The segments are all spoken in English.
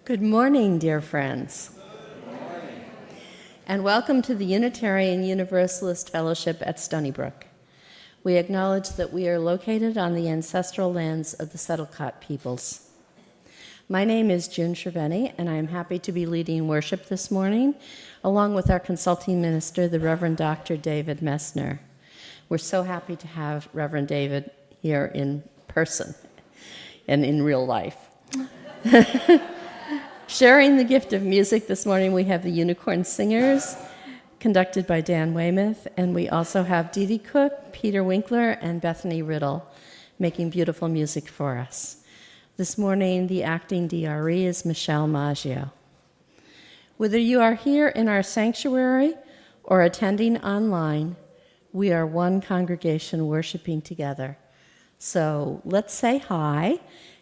Good morning, dear friends. Good morning. And welcome to the Unitarian Universalist Fellowship at Stony Brook. We acknowledge that we are located on the ancestral lands of the Settlecott peoples. My name is June Cerveni, and I am happy to be leading worship this morning, along with our consulting minister, the Reverend Dr. David Messner. We're so happy to have Reverend David here in person and in real life. Sharing the gift of music this morning, we have the Unicorn Singers, conducted by Dan Weymouth, and we also have Dee Dee Cook, Peter Winkler, and Bethany Riddle making beautiful music for us. This morning, the acting DRE is Michelle Maggio. Whether you are here in our sanctuary or attending online, we are one congregation worshiping together. So let's say hi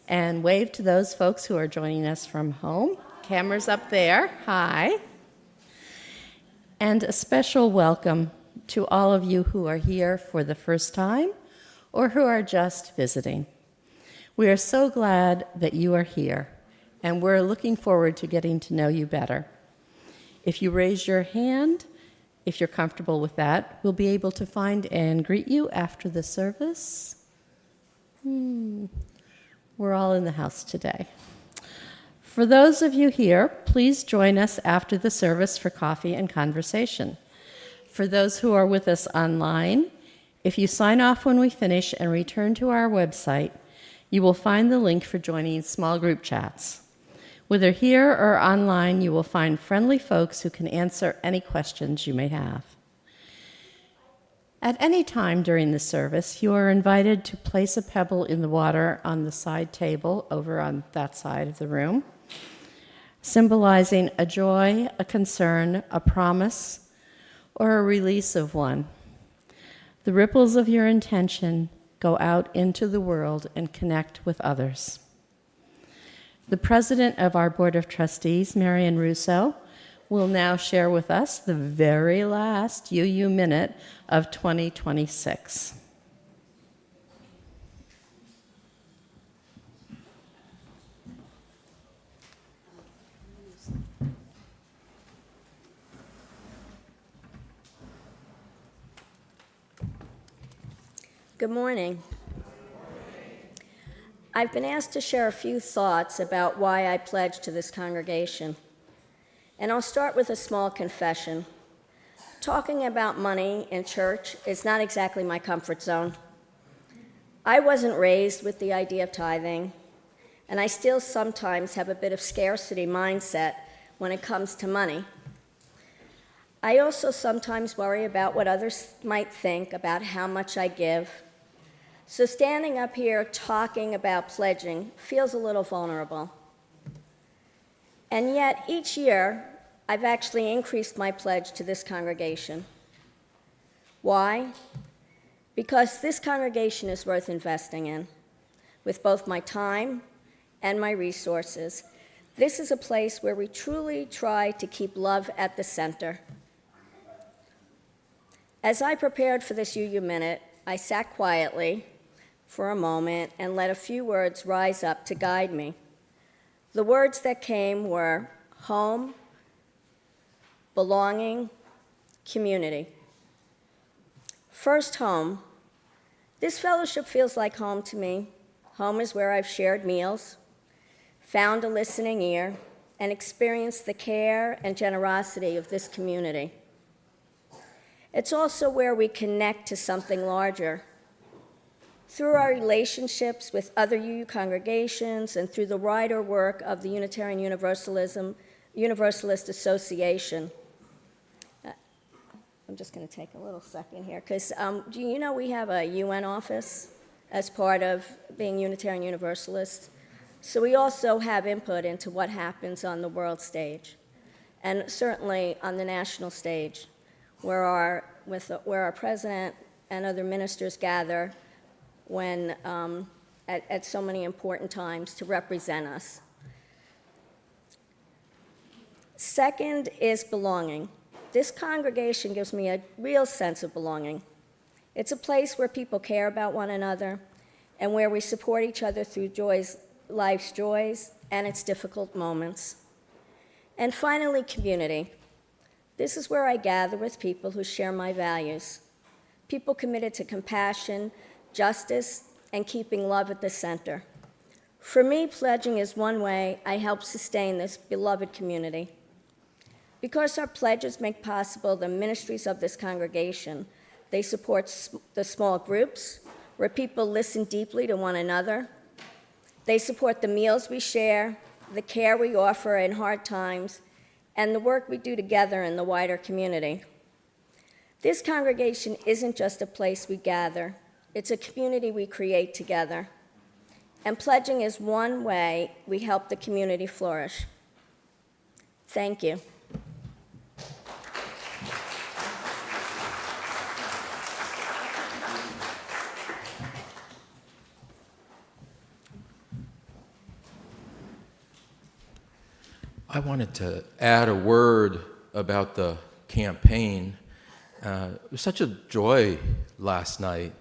and wave to those folks who are joining us from home. Cameras up there, hi. And a special welcome to all of you who are here for the first time or who are just visiting. We are so glad that you are here, and we're looking forward to getting to know you better. If you raise your hand, if you're comfortable with that, we'll be able to find and greet you after the service. We're all in the house today. For those of you here, please join us after the service for coffee and conversation. For those who are with us online, if you sign off when we finish and return to our website, you will find the link for joining small group chats. Whether here or online, you will find friendly folks who can answer any questions you may have. At any time during the service, you are invited to place a pebble in the water on the side table over on that side of the room, symbolizing a joy, a concern, a promise, or a release of one. The ripples of your intention go out into the world and connect with others. The president of our Board of Trustees, Marian Russo, will now share with us the very last UU Minute of 2026. Good morning. I've been asked to share a few thoughts about why I pledged to this congregation. And I'll start with a small confession. Talking about money in church is not exactly my comfort zone. I wasn't raised with the idea of tithing, and I still sometimes have a bit of scarcity mindset when it comes to money. I also sometimes worry about what others might think about how much I give. So standing up here talking about pledging feels a little vulnerable. And yet, each year, I've actually increased my pledge to this congregation. Why? Because this congregation is worth investing in, with both my time and my resources. This is a place where we truly try to keep love at the center. As I prepared for this UU Minute, I sat quietly for a moment and let a few words rise up to guide me. The words that came were home, belonging, community. First, home. This fellowship feels like home to me. Home is where I've shared meals, found a listening ear, and experienced the care and generosity of this community. It's also where we connect to something larger. Through our relationships with other UU congregations and through the wider work of the Unitarian Universalist Association. I'm just going to take a little second here, because do you know we have a UN office as part of being Unitarian Universalists? So we also have input into what happens on the world stage, and certainly on the national stage, where our president and other ministers gather when at so many important times to represent us. Second is belonging. This congregation gives me a real sense of belonging. It's a place where people care about one another and where we support each other through life's joys and its difficult moments. And finally, community. This is where I gather with people who share my values, people committed to compassion, justice, and keeping love at the center. For me, pledging is one way I help sustain this beloved community. Because our pledges make possible the ministries of this congregation, they support the small groups where people listen deeply to one another. They support the meals we share, the care we offer in hard times, and the work we do together in the wider community. This congregation isn't just a place we gather, it's a community we create together. And pledging is one way we help the community flourish. Thank you. I wanted to add a word about the campaign. It was such a joy last night,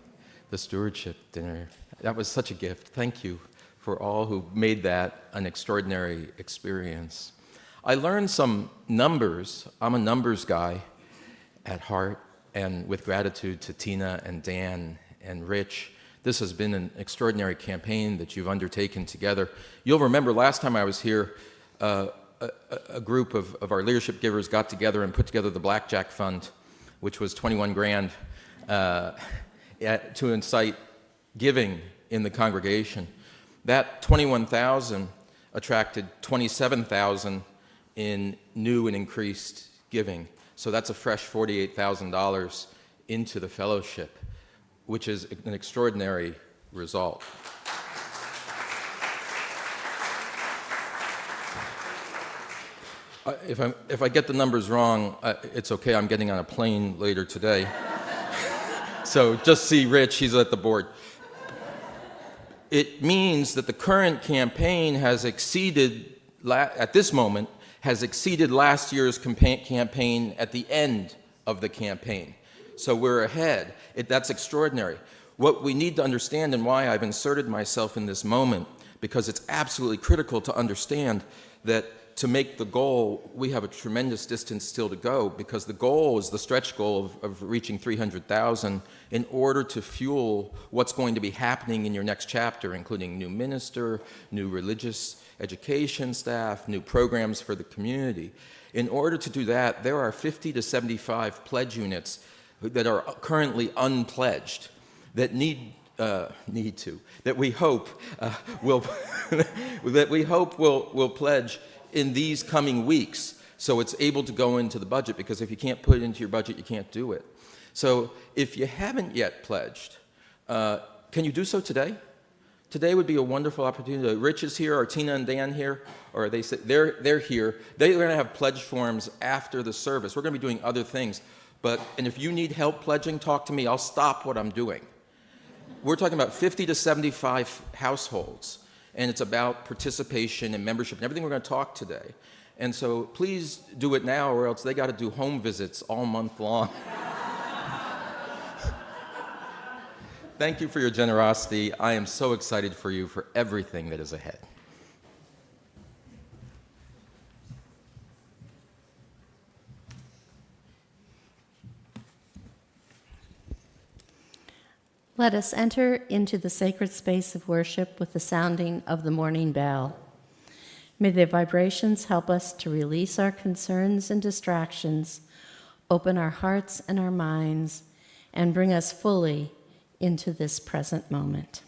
the stewardship dinner. That was such a gift. Thank you for all who made that an extraordinary experience. I learned some numbers. I'm a numbers guy at heart, and with gratitude to Tina and Dan and Rich, this has been an extraordinary campaign that you've undertaken together. You'll remember last time I was here, a group of our leadership givers got together and put together the Blackjack Fund, which was 21 grand to incite giving in the congregation. That 21,000 attracted 27,000 in new and increased giving. So that's a fresh $48,000 into the fellowship, which is an extraordinary result. If I get the numbers wrong, it's okay. I'm getting on a plane later today. So just see Rich, he's at the board. It means that the current campaign has exceeded, at this moment, has exceeded last year's campaign at the end of the campaign. So we're ahead. That's extraordinary. What we need to understand, and why I've inserted myself in this moment, because it's absolutely critical to understand that to make the goal, we have a tremendous distance still to go, because the goal is the stretch goal of reaching 300,000 in order to fuel what's going to be happening in your next chapter, including new minister, new religious education staff, new programs for the community. In order to do that, there are 50 to 75 pledge units that are currently unpledged that that we hope will pledge in these coming weeks, so it's able to go into the budget, because if you can't put it into your budget, you can't do it. So if you haven't yet pledged, can you do so today? Today would be a wonderful opportunity. Rich is here, or Tina and Dan here, or they're here. They're going to have pledge forms after the service. We're going to be doing other things, and if you need help pledging, talk to me. I'll stop what I'm doing. We're talking about 50 to 75 households. And it's about participation and membership and everything we're going to talk today. And so please do it now, or else they got to do home visits all month long. Thank you for your generosity. I am so excited for you for everything that is ahead. Let us enter into the sacred space of worship with the sounding of the morning bell. May the vibrations help us to release our concerns and distractions, open our hearts and our minds, and bring us fully into this present moment.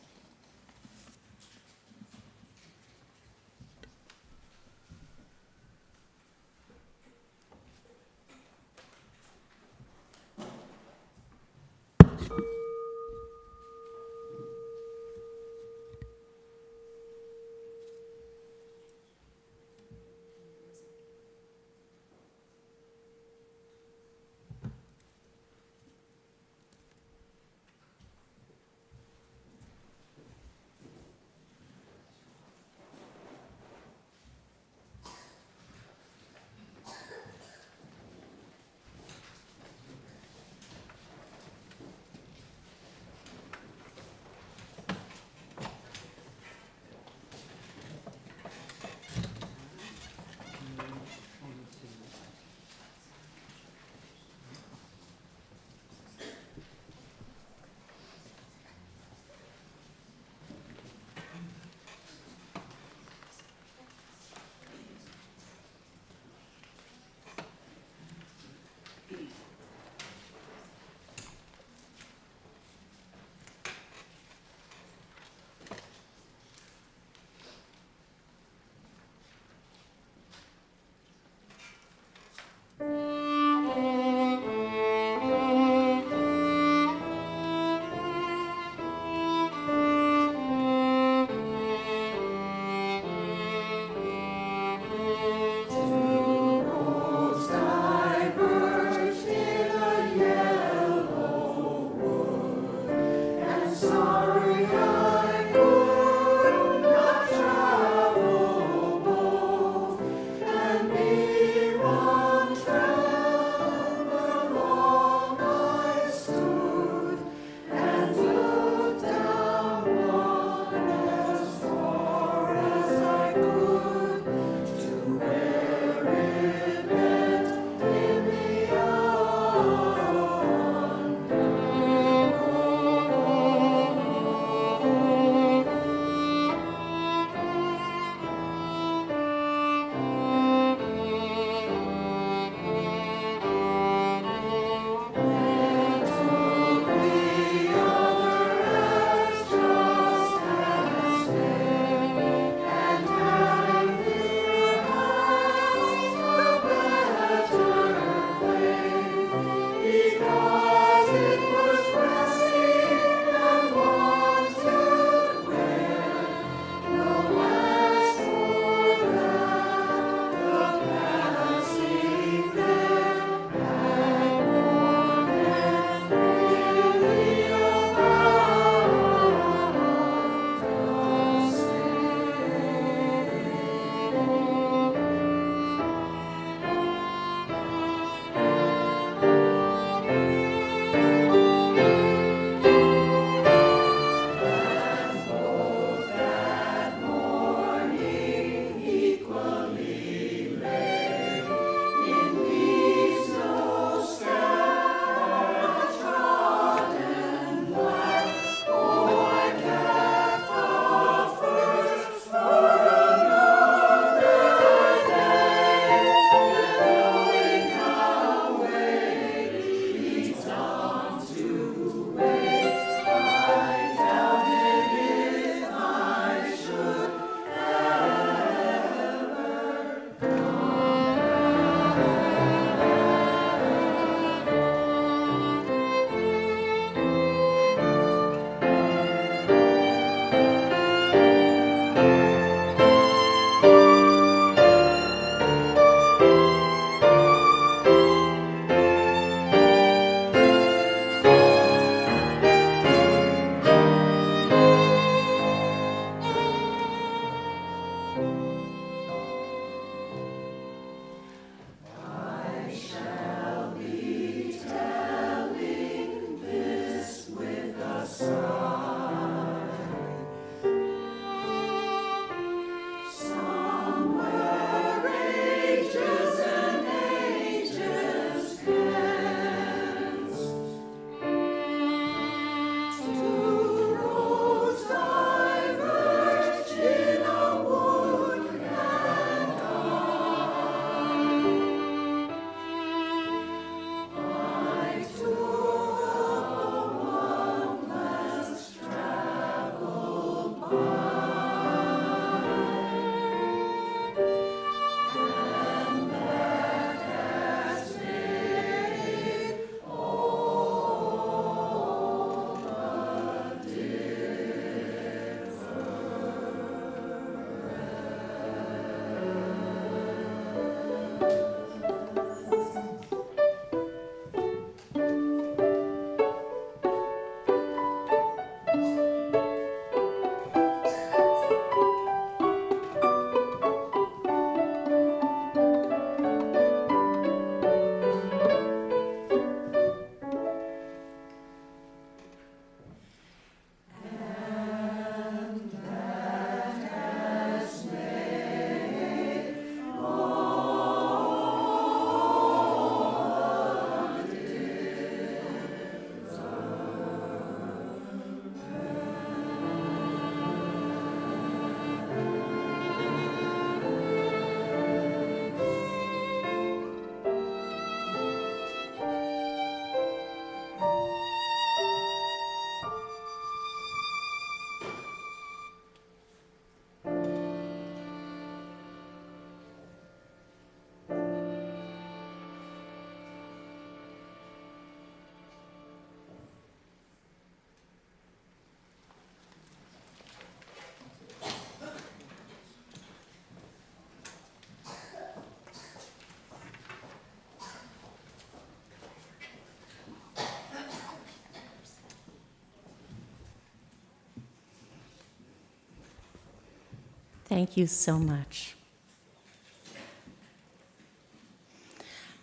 Thank you so much.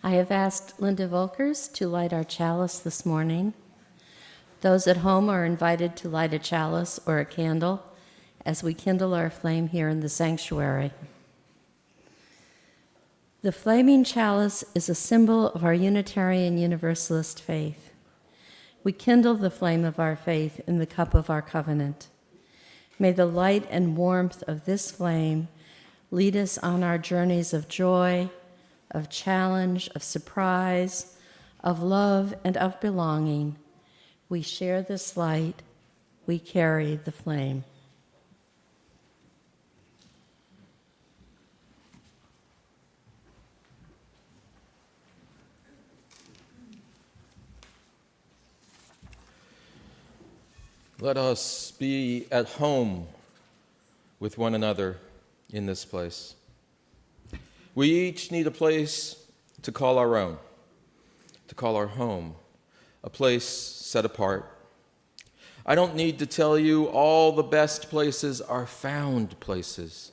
I have asked Linda Volkers to light our chalice this morning. Those at home are invited to light a chalice or a candle as we kindle our flame here in the sanctuary. The flaming chalice is a symbol of our Unitarian Universalist faith. We kindle the flame of our faith in the cup of our covenant. May the light and warmth of this flame lead us on our journeys of joy, of challenge, of surprise, of love, and of belonging. We share this light, we carry the flame. Let us be at home with one another in this place. We each need a place to call our own, to call our home, a place set apart. I don't need to tell you all the best places are found places,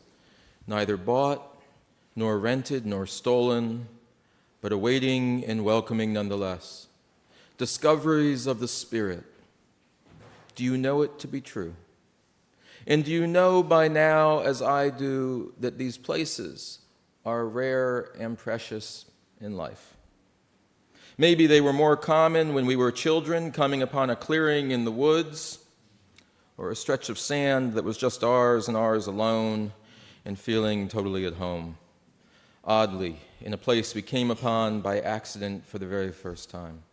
neither bought, nor rented, nor stolen, but awaiting and welcoming nonetheless. Discoveries of the Spirit. Do you know it to be true? And do you know by now, as I do, that these places are rare and precious in life? Maybe they were more common when we were children, coming upon a clearing in the woods, or a stretch of sand that was just ours and ours alone, and feeling totally at home. Oddly, in a place we came upon by accident for the very first time.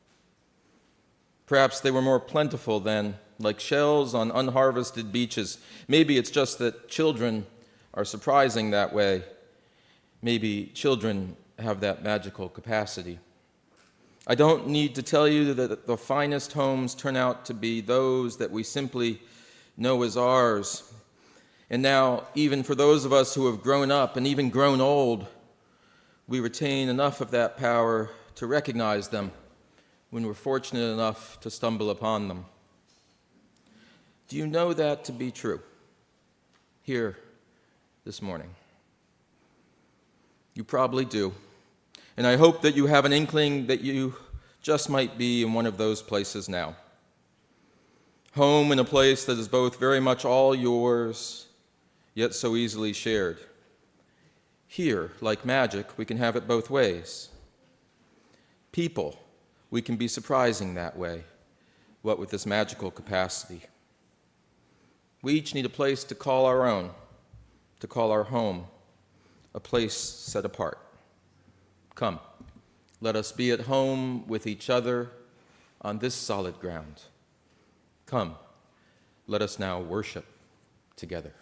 Perhaps they were more plentiful then, like shells on unharvested beaches. Maybe it's just that children are surprising that way. Maybe children have that magical capacity. I don't need to tell you that the finest homes turn out to be those that we simply know as ours. And now, even for those of us who have grown up and even grown old, we retain enough of that power to recognize them when we're fortunate enough to stumble upon them. Do you know that to be true here this morning? You probably do. And I hope that you have an inkling that you just might be in one of those places now. Home in a place that is both very much all yours, yet so easily shared. Here, like magic, we can have it both ways. People, we can be surprising that way, what with this magical capacity. We each need a place to call our own, to call our home, a place set apart. Come, let us be at home with each other on this solid ground. Come, let us now worship together.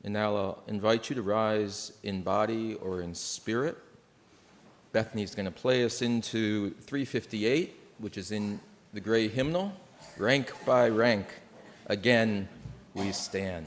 And now I'll invite you to rise in body or in spirit. Bethany's going to play us into 358, which is in the gray hymnal. Rank by rank, again we stand.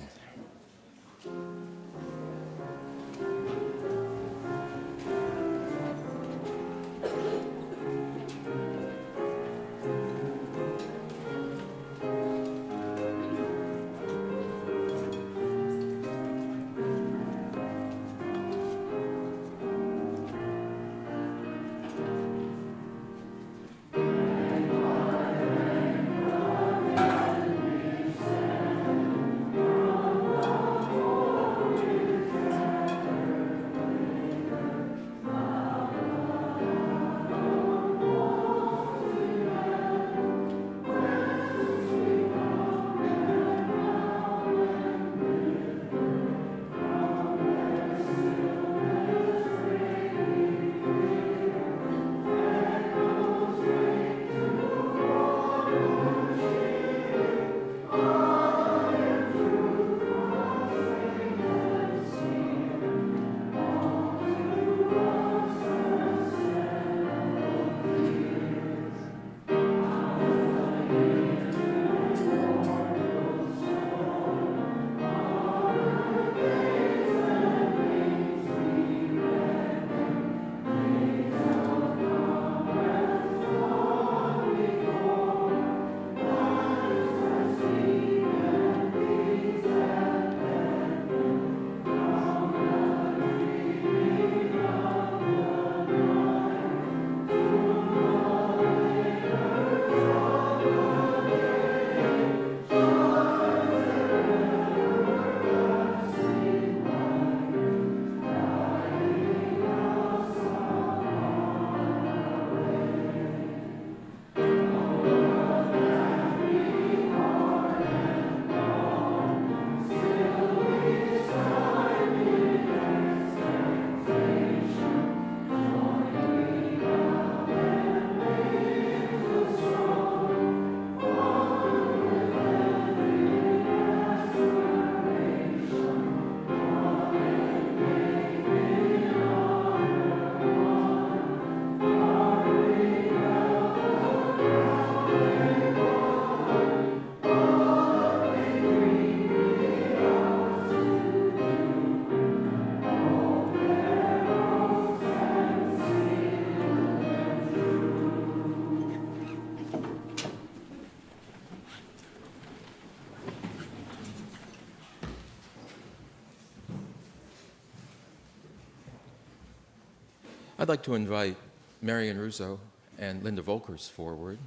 I'd like to invite Marian Russo and Linda Volkers forward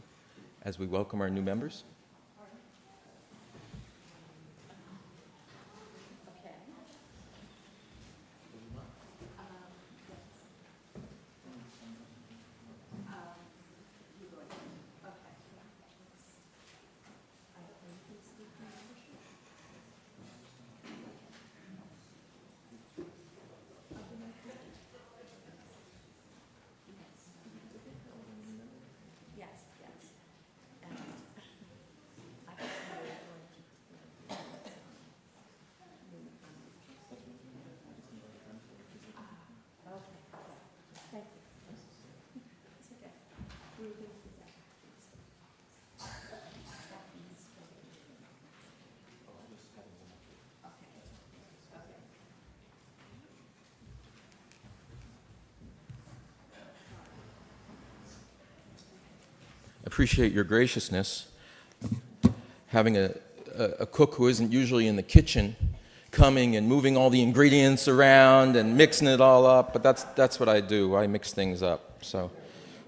as we welcome our new members. Appreciate your graciousness, having a cook who isn't usually in the kitchen coming and moving all the ingredients around and mixing it all up, but that's what I do. I mix things up. So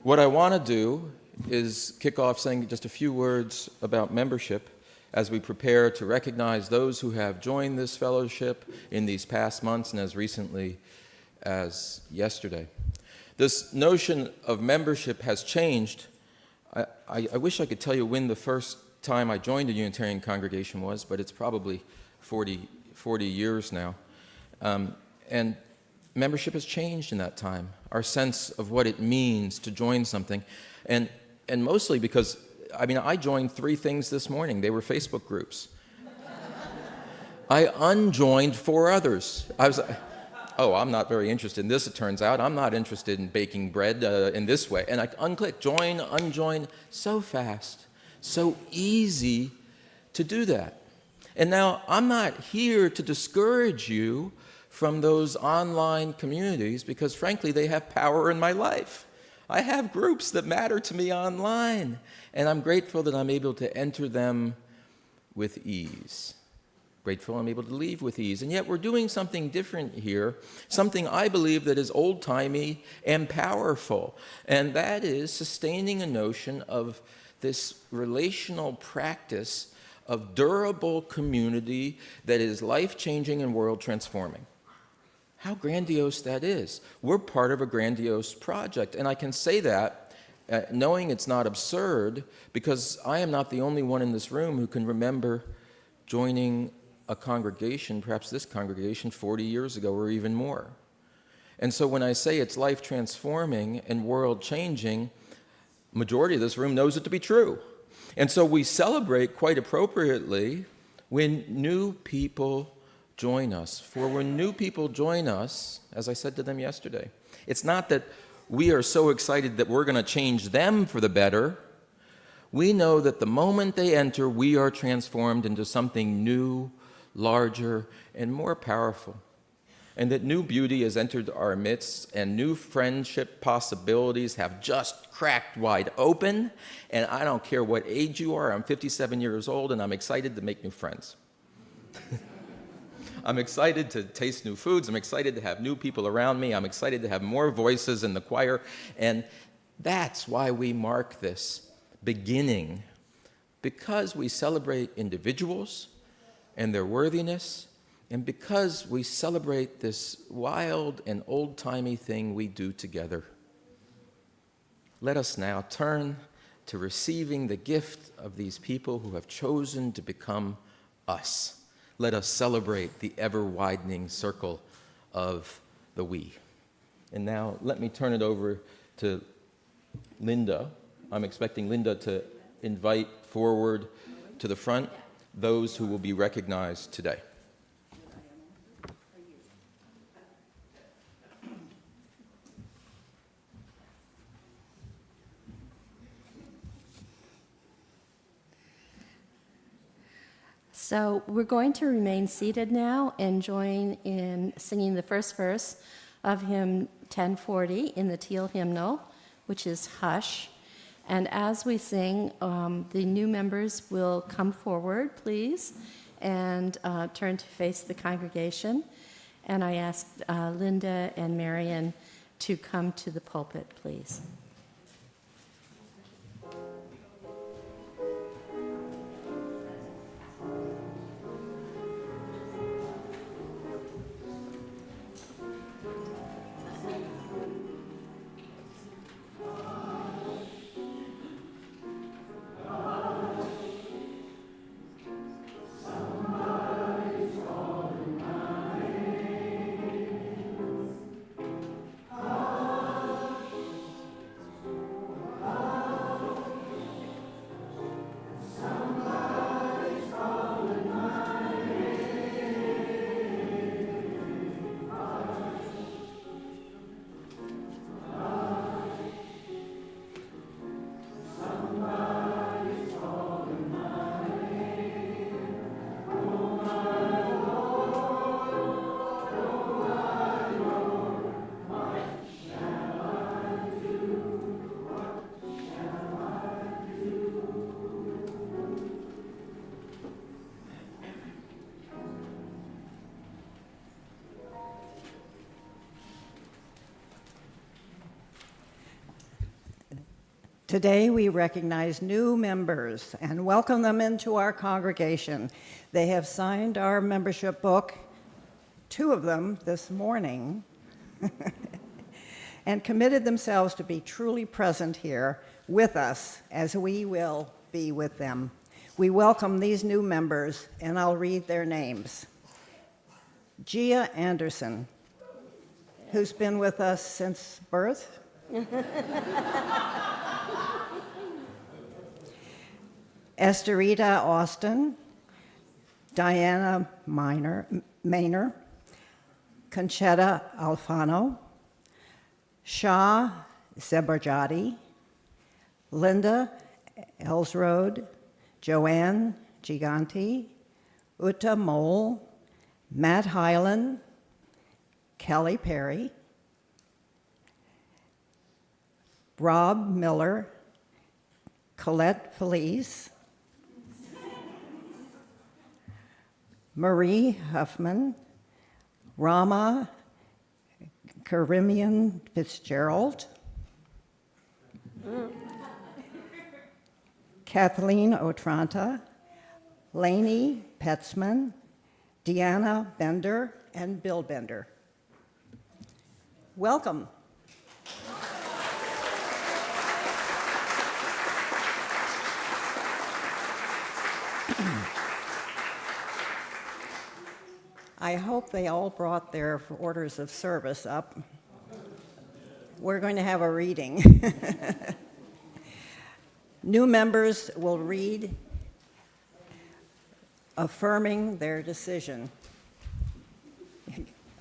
what I want to do is kick off saying just a few words about membership as we prepare to recognize those who have joined this fellowship in these past months and as recently as yesterday. This notion of membership has changed. I wish I could tell you when the first time I joined a Unitarian congregation was, but it's probably 40 years now. And membership has changed in that time, our sense of what it means to join something. And mostly because, I joined 3 things this morning. They were Facebook groups. I unjoined 4 others. I was I'm not very interested in this, it turns out. I'm not interested in baking bread in this way. And I unclick, join, unjoin, so fast, so easy to do that. And now I'm not here to discourage you from those online communities because, frankly, they have power in my life. I have groups that matter to me online, and I'm grateful that I'm able to enter them with ease. Grateful I'm able to leave with ease. And yet we're doing something different here, something I believe that is old-timey and powerful, and that is sustaining a notion of this relational practice of durable community that is life-changing and world-transforming. How grandiose that is. We're part of a grandiose project, and I can say that knowing it's not absurd because I am not the only one in this room who can remember joining a congregation, perhaps this congregation, 40 years ago or even more. And so when I say it's life-transforming and world-changing, majority of this room knows it to be true. And so we celebrate quite appropriately when new people join us. For when new people join us, as I said to them yesterday, it's not that we are so excited that we're going to change them for the better. We know that the moment they enter, we are transformed into something new, larger, and more powerful. And that new beauty has entered our midst, and new friendship possibilities have just cracked wide open. And I don't care what age you are, I'm 57 years old, and I'm excited to make new friends. I'm excited to taste new foods. I'm excited to have new people around me. I'm excited to have more voices in the choir. And that's why we mark this beginning, because we celebrate individuals and their worthiness, and because we celebrate this wild and old-timey thing we do together. Let us now turn to receiving the gift of these people who have chosen to become us. Let us celebrate the ever-widening circle of the we. And now let me turn it over to Linda. I'm expecting Linda to invite forward to the front those who will be recognized today. So we're going to remain seated now and join in singing the first verse of hymn 1040 in the Teal hymnal, which is Hush. And as we sing, the new members will come forward, please, and turn to face the congregation. And I asked Linda and Marian to come to the pulpit, please. Today we recognize new members and welcome them into our congregation. They have signed our membership book, 2 of them this morning, and committed themselves to be truly present here with us as we will be with them. We welcome these new members, and I'll read their names. Gia Anderson, who's been with us since birth. Esterita Austin, Diana Maynor, Conchetta Alfano, Shah Zebarjadi, Linda Elsrode, Joanne Giganti, Uta Mole, Matt Hyland, Kelly Perry, Rob Miller, Colette Felice, Marie Huffman, Rama Karimian Fitzgerald, Kathleen Otranta, Lainey Petzman, Deanna Bender, and Bill Bender. Welcome. I hope they all brought their orders of service up. We're going to have a reading. New members will read, affirming their decision.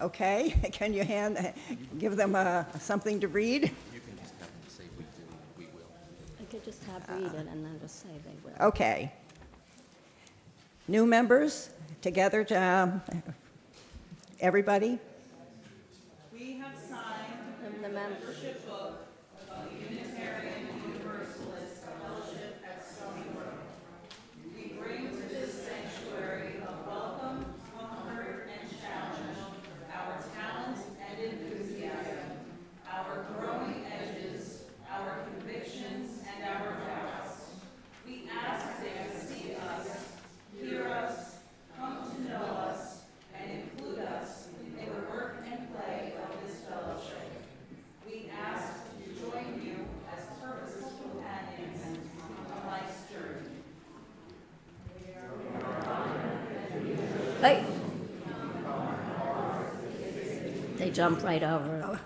Okay, can you give them something to read? You can just have them say we do, we will. I could just have read it and then just say they will. Okay. New members, together to everybody. We have signed The members. membership book of the Unitarian Universalist Fellowship at Stony Brook. We bring to this sanctuary of welcome, comfort, and challenge our talent and enthusiasm, our growing edges, our convictions, and our doubts. We ask that you see us, hear us, come to know us, and include us in the work and play of this fellowship. We ask to join you as purposeful companions on life's journey. Hey. They jump right over it.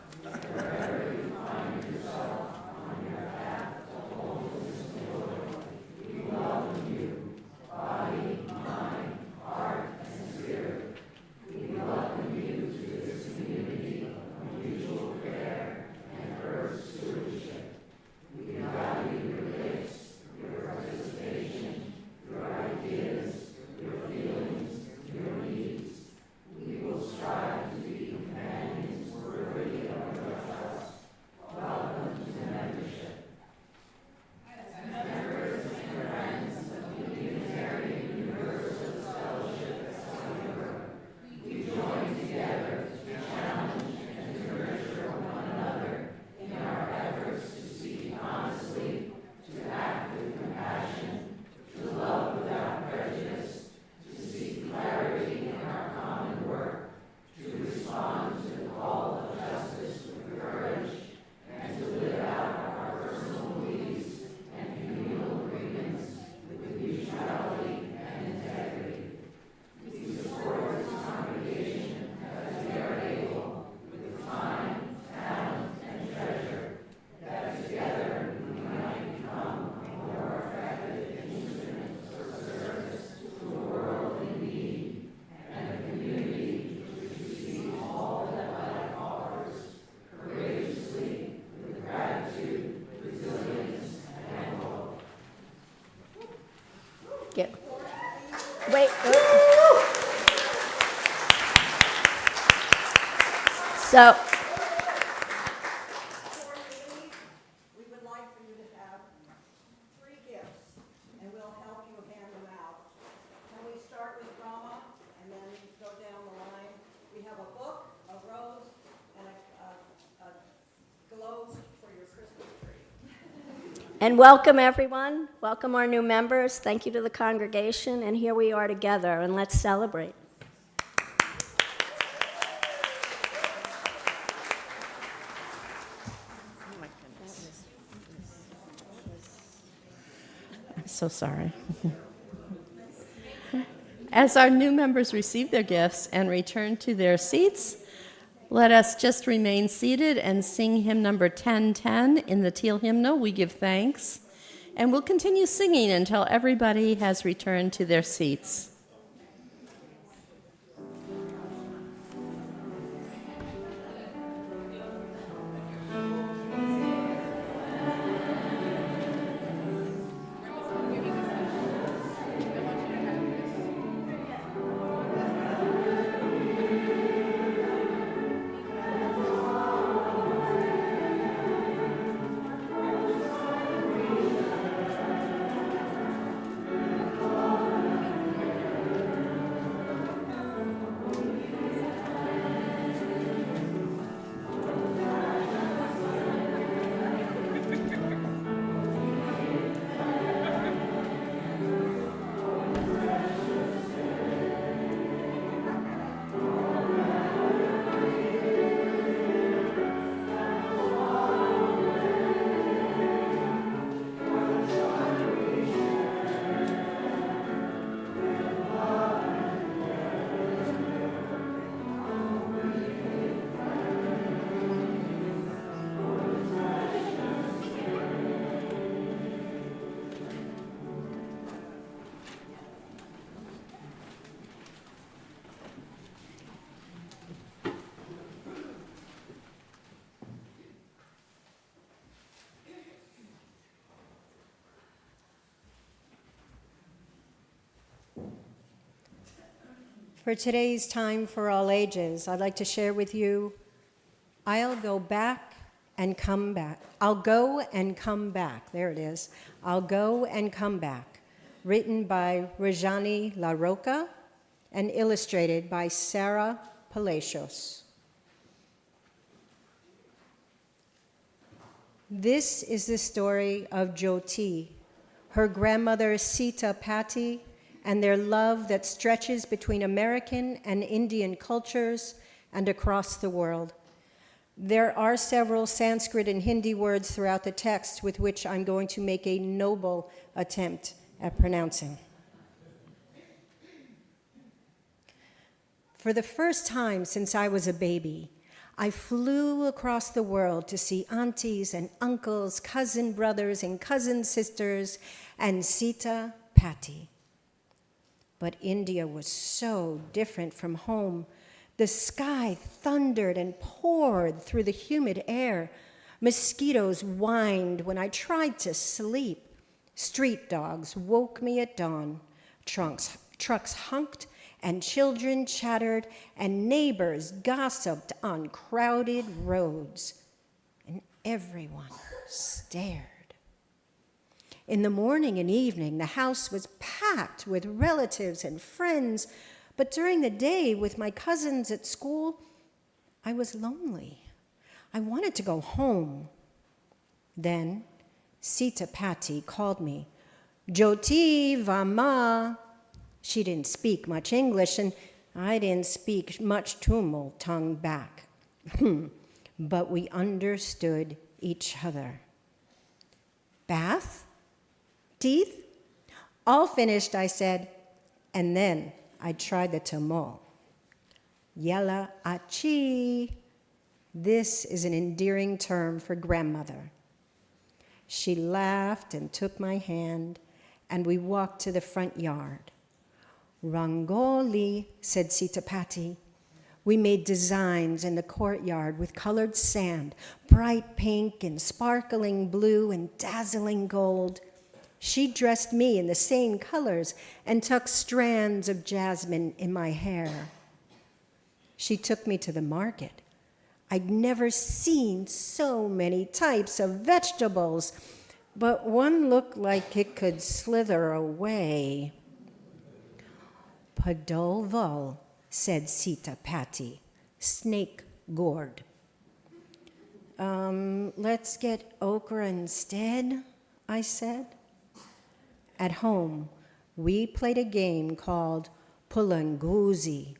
Yeah. Wait. So, We would like for you to have 3 gifts, and we'll help you hand them out. Can we start with Rama and then go down the line? We have a book, a rose, and a globe for your Christmas tree. and welcome everyone. Welcome our new members. Thank you to the congregation. And here we are together, and let's celebrate. I'm so sorry. As our new members receive their gifts and return to their seats, let us just remain seated and sing hymn number 1010 in the teal hymnal, We Give Thanks. And we'll continue singing until everybody has returned to their seats. For today's Time for All Ages, I'd like to share with you, I'll go back and come back. I'll go and come back. There it is. I'll go and come back. Written by Rajani La Roca and illustrated by Sarah Palacios. This is the story of Jyoti, her grandmother Sita Patti, and their love that stretches between American and Indian cultures and across the world. There are several Sanskrit and Hindi words throughout the text with which I'm going to make a noble attempt at pronouncing. For the first time since I was a baby, I flew across the world to see aunties and uncles, cousin brothers and cousin sisters, and Sita Patti. But India was so different from home. The sky thundered and poured through the humid air. Mosquitoes whined when I tried to sleep. Street dogs woke me at dawn. Trucks honked and children chattered and neighbors gossiped on crowded roads. And everyone stared. In the morning and evening, the house was packed with relatives and friends, but during the day with my cousins at school, I was lonely. I wanted to go home. Then Sita Patti called me, Jyoti Vama. She didn't speak much English, and I didn't speak much Tamil tongue back. But we understood each other. Bath? Teeth? All finished, I said, and then I tried the Tamil. Yella achi. This is an endearing term for grandmother. She laughed and took my hand, and we walked to the front yard. Rangoli, said Sita Patti. We made designs in the courtyard with colored sand, bright pink and sparkling blue and dazzling gold. She dressed me in the same colors and tucked strands of jasmine in my hair. She took me to the market. I'd never seen so many types of vegetables, but one looked like it could slither away. Podolvo, said Sita Patty, snake gourd. Let's get okra instead, I said. At home, we played a game called Pulanguzi.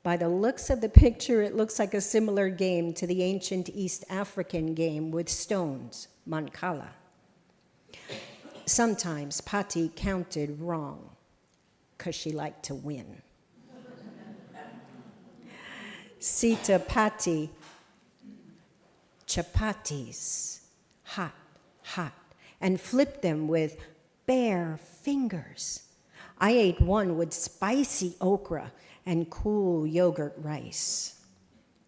By the looks of the picture, it looks like a similar game to the ancient East African game with stones, mancala. Sometimes Patti counted wrong, because she liked to win. Sita Patti, chapatis, hot, hot, and flipped them with bare fingers. I ate one with spicy okra and cool yogurt rice.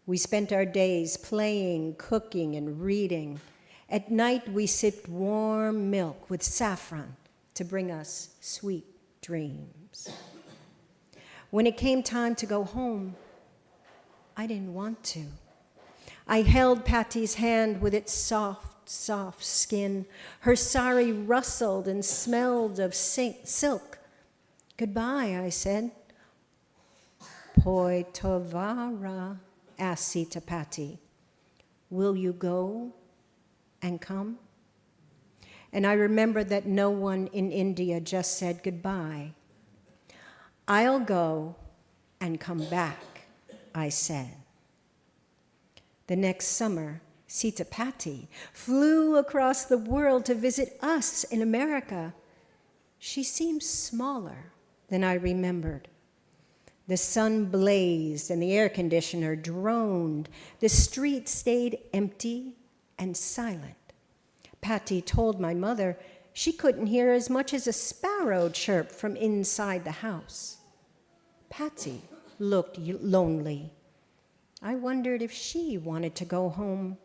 We spent our days playing, cooking, and reading. At night, we sipped warm milk with saffron to bring us sweet dreams. When it came time to go home, I didn't want to. I held Patty's hand with its soft, soft skin. Her sari rustled and smelled of silk. Goodbye, I said. Poi tovara, asked Sita Patty. Will you go and come? And I remembered that no one in India just said goodbye. I'll go and come back, I said. The next summer, Sita Patty flew across the world to visit us in America. She seemed smaller than I remembered. The sun blazed and the air conditioner droned. The street stayed empty and silent. Patty told my mother she couldn't hear as much as a sparrow chirp from inside the house. Patty looked lonely. I wondered if she wanted to go home.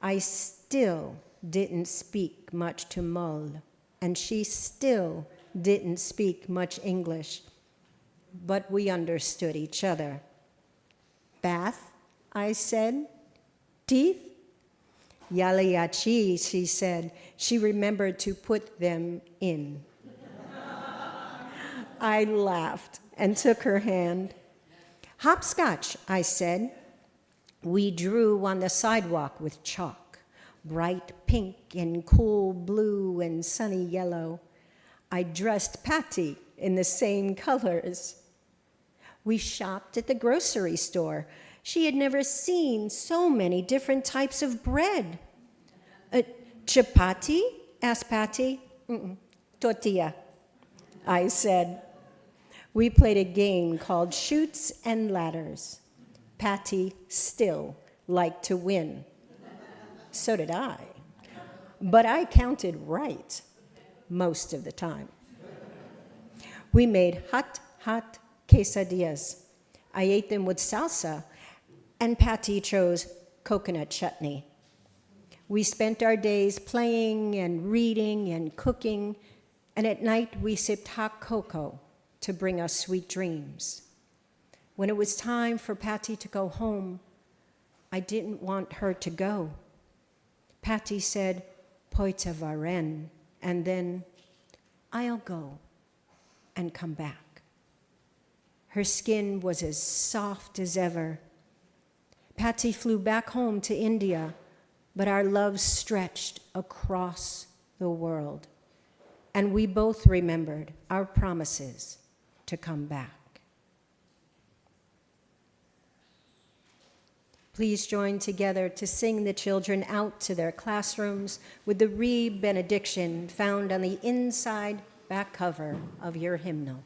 I still didn't speak much to Mull, and she still didn't speak much English, but we understood each other. Bath, I said. Teeth? Yaliachi, she said. She remembered to put them in. I laughed and took her hand. Hopscotch, I said. We drew on the sidewalk with chalk, bright pink and cool blue and sunny yellow. I dressed Patty in the same colors. We shopped at the grocery store. She had never seen so many different types of bread. Chapati? Asked Patty. Tortilla, I said. We played a game called Chutes and Ladders. Patty still liked to win. So did I. But I counted right most of the time. We made hot quesadillas. I ate them with salsa, and Patty chose coconut chutney. We spent our days playing and reading and cooking, and at night we sipped hot cocoa to bring us sweet dreams. When it was time for Patty to go home, I didn't want her to go. Patty said, Poita varen, and then, I'll go and come back. Her skin was as soft as ever. Patty flew back home to India, but our love stretched across the world, and we both remembered our promises to come back. Please join together to sing the children out to their classrooms with the re-benediction found on the inside back cover of your hymnal.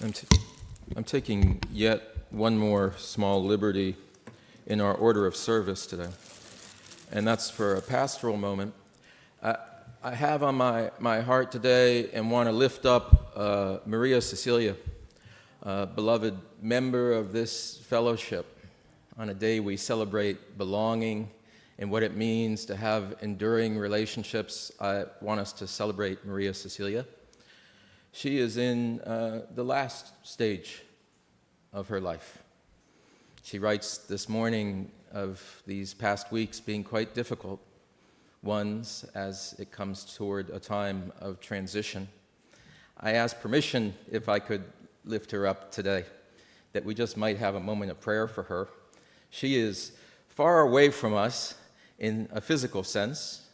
I'm taking yet one more small liberty in our order of service today, and that's for a pastoral moment. I have on my heart today and want to lift up Maria Cecilia, a beloved member of this fellowship. On a day we celebrate belonging and what it means to have enduring relationships, I want us to celebrate Maria Cecilia. She is in the last stage of her life. She writes this morning of these past weeks being quite difficult ones as it comes toward a time of transition. I asked permission if I could lift her up today, that we just might have a moment of prayer for her. She is far away from us in a physical sense.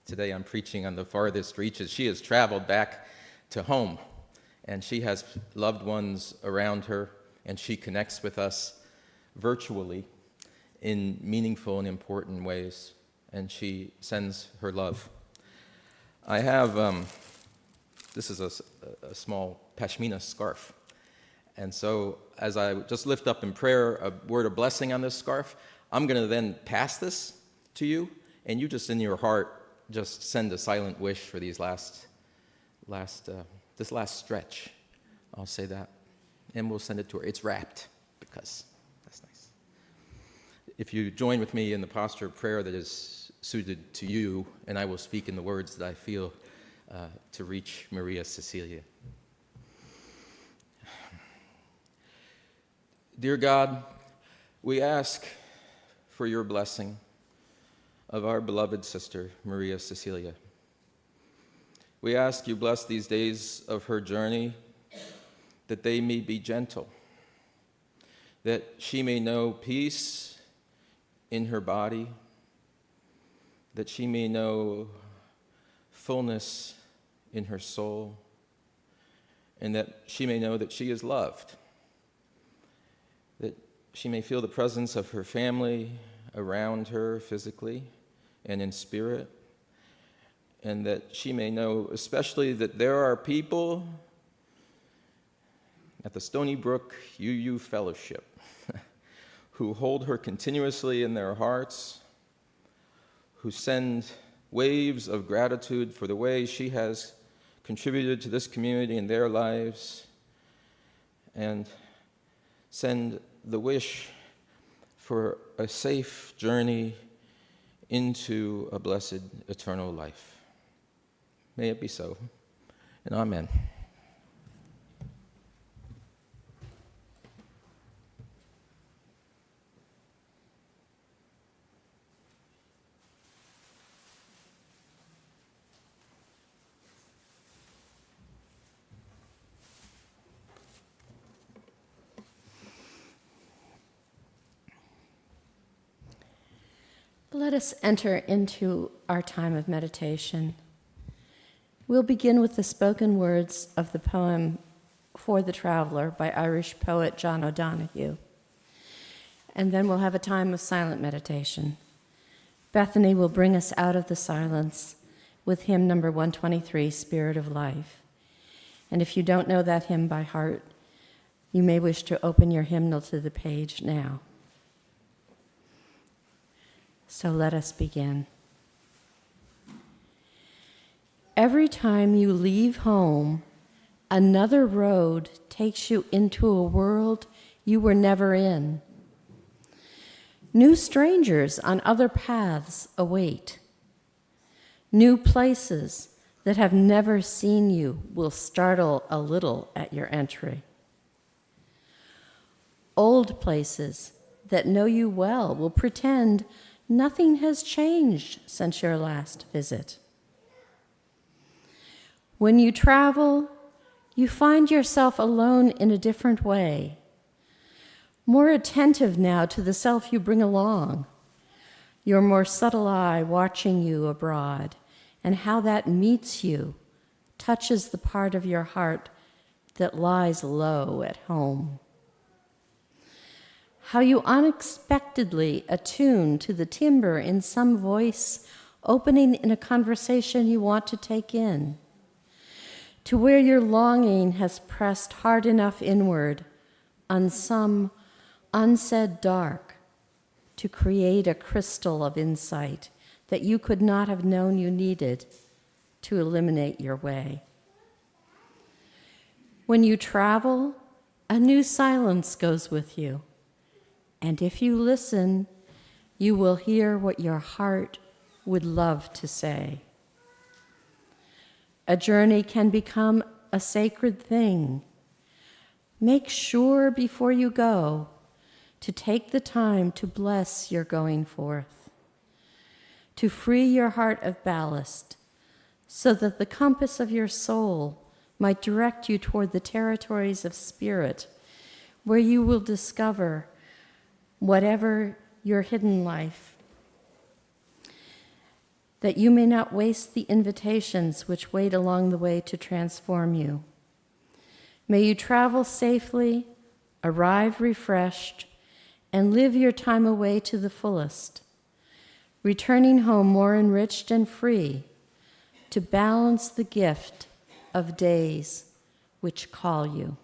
Today I'm preaching on the farthest reaches. She has traveled back to home, and she has loved ones around her, and she connects with us virtually in meaningful and important ways, and she sends her love. I have, this is a small pashmina scarf, and so as I just lift up in prayer a word of blessing on this scarf, I'm going to then pass this to you, and you just in your heart just send a silent wish for these this last stretch. I'll say that, and we'll send it to her. It's wrapped because that's nice. If you join with me in the posture of prayer that is suited to you, and I will speak in the words that I feel to reach Maria Cecilia. Dear God, we ask for your blessing of our beloved sister, Maria Cecilia. We ask you bless these days of her journey, that they may be gentle, that she may know peace in her body, that she may know fullness in her soul, and that she may know that she is loved, that she may feel the presence of her family around her physically and in spirit, and that she may know especially that there are people at the Stony Brook UU Fellowship who hold her continuously in their hearts, who send waves of gratitude for the way she has contributed to this community in their lives, and send the wish for a safe journey into a blessed eternal life. May it be so, and amen. Let us enter into our time of meditation. We'll begin with the spoken words of the poem For the Traveler by Irish poet John O'Donohue. And then we'll have a time of silent meditation. Bethany will bring us out of the silence with hymn number 123, Spirit of Life. And if you don't know that hymn by heart, you may wish to open your hymnal to the page now. So let us begin. Every time you leave home, another road takes you into a world you were never in. New strangers on other paths await. New places that have never seen you will startle a little at your entry. Old places that know you well will pretend nothing has changed since your last visit. When you travel, you find yourself alone in a different way, more attentive now to the self you bring along, your more subtle eye watching you abroad, and how that meets you, touches the part of your heart that lies low at home. How you unexpectedly attune to the timbre in some voice opening in a conversation you want to take in, to where your longing has pressed hard enough inward on some unsaid dark to create a crystal of insight that you could not have known you needed to eliminate your way. When you travel, a new silence goes with you, and if you listen, you will hear what your heart would love to say. A journey can become a sacred thing. Make sure before you go to take the time to bless your going forth, to free your heart of ballast, so that the compass of your soul might direct you toward the territories of spirit, where you will discover whatever your hidden life, that you may not waste the invitations which wait along the way to transform you. May you travel safely, arrive refreshed, and live your time away to the fullest, returning home more enriched and free to balance the gift of days which call you.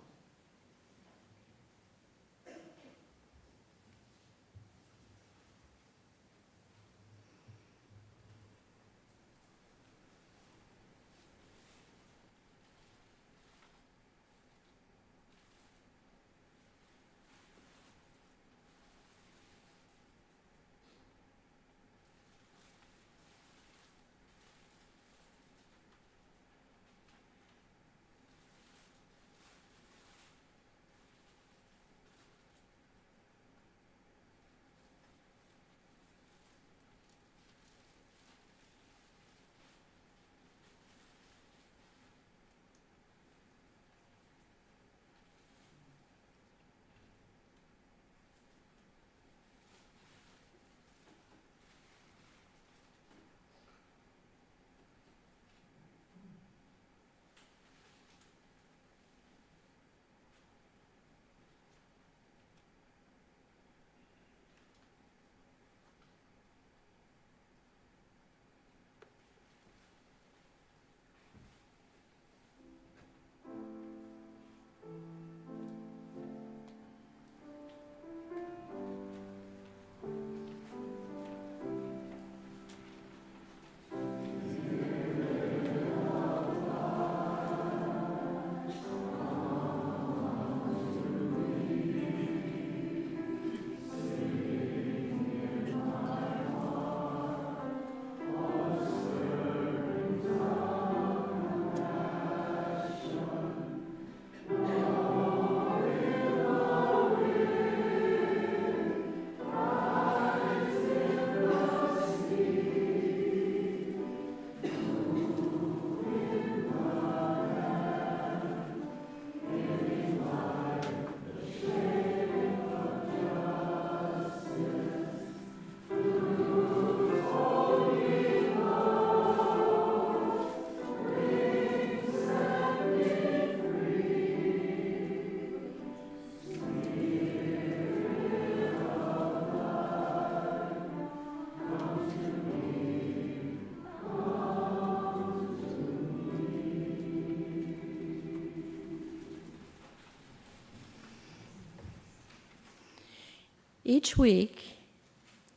Each week,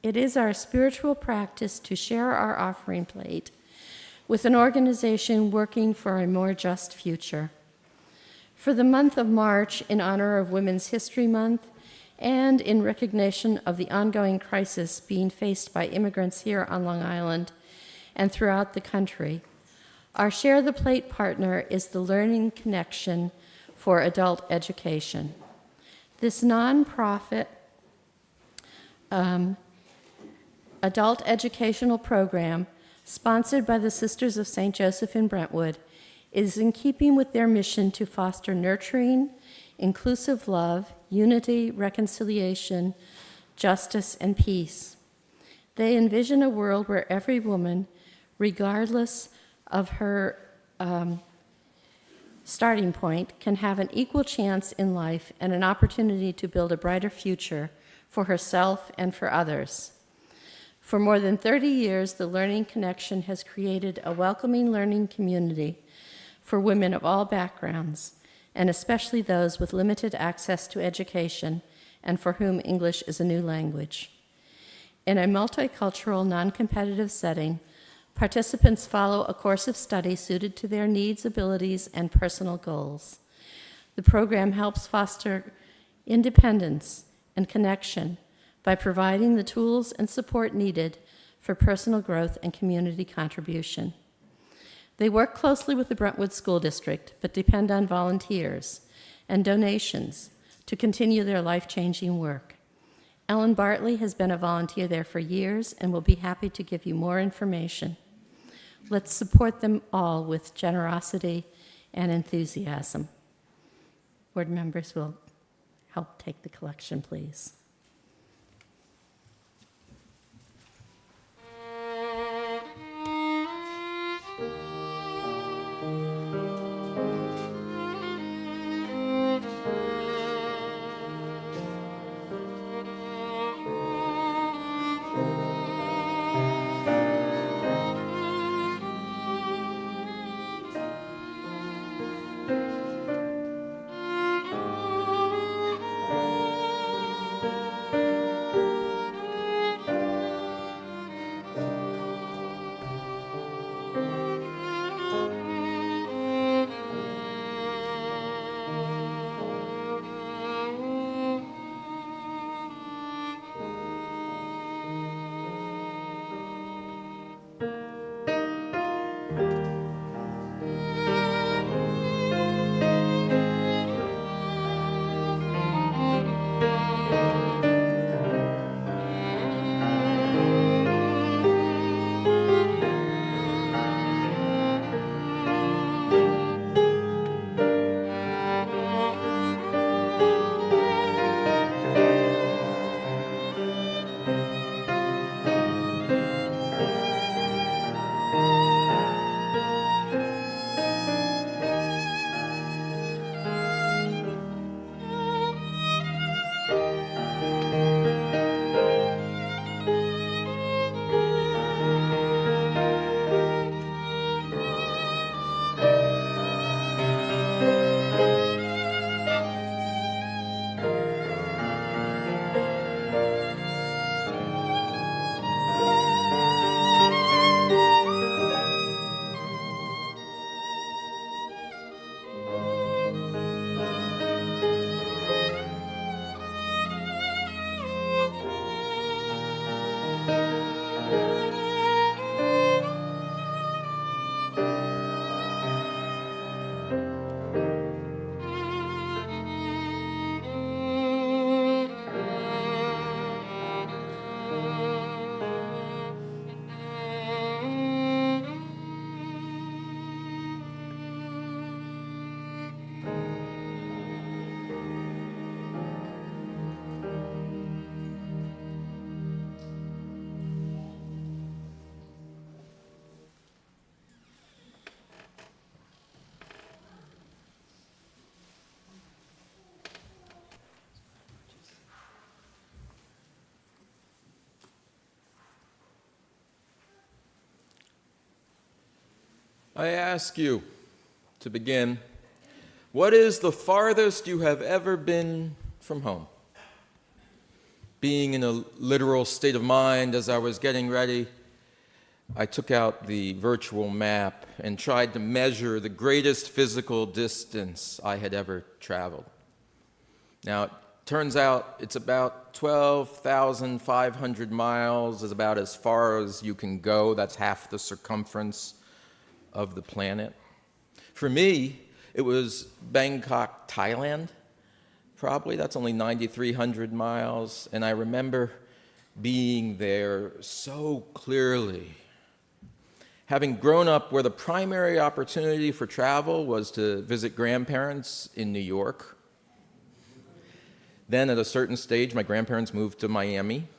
it is our spiritual practice to share our offering plate with an organization working for a more just future. For the month of March, in honor of Women's History Month and in recognition of the ongoing crisis being faced by immigrants here on Long Island and throughout the country, our Share the Plate partner is the Learning Connection for Adult Education. This nonprofit adult educational program, sponsored by the Sisters of St. Joseph in Brentwood, is in keeping with their mission to foster nurturing, inclusive love, unity, reconciliation, justice, and peace. They envision a world where every woman, regardless of her starting point, can have an equal chance in life and an opportunity to build a brighter future for herself and for others. For more than 30 years, the Learning Connection has created a welcoming learning community for women of all backgrounds, and especially those with limited access to education and for whom English is a new language. In a multicultural, non-competitive setting, participants follow a course of study suited to their needs, abilities, and personal goals. The program helps foster independence and connection by providing the tools and support needed for personal growth and community contribution. They work closely with the Brentwood School District, but depend on volunteers and donations to continue their life-changing work. Ellen Bartley has been a volunteer there for years and will be happy to give you more information. Let's support them all with generosity and enthusiasm. Board members will help take the collection, please. I ask you, to begin, what is the farthest you have ever been from home? Being in a literal state of mind as I was getting ready, I took out the virtual map and tried to measure the greatest physical distance I had ever traveled. Now, it turns out it's about 12,500 miles, is about as far as you can go. That's half the circumference of the planet. For me, it was Bangkok, Thailand, probably. That's only 9,300 miles. And I remember being there so clearly. Having grown up where the primary opportunity for travel was to visit grandparents in New York. Then at a certain stage, my grandparents moved to Miami.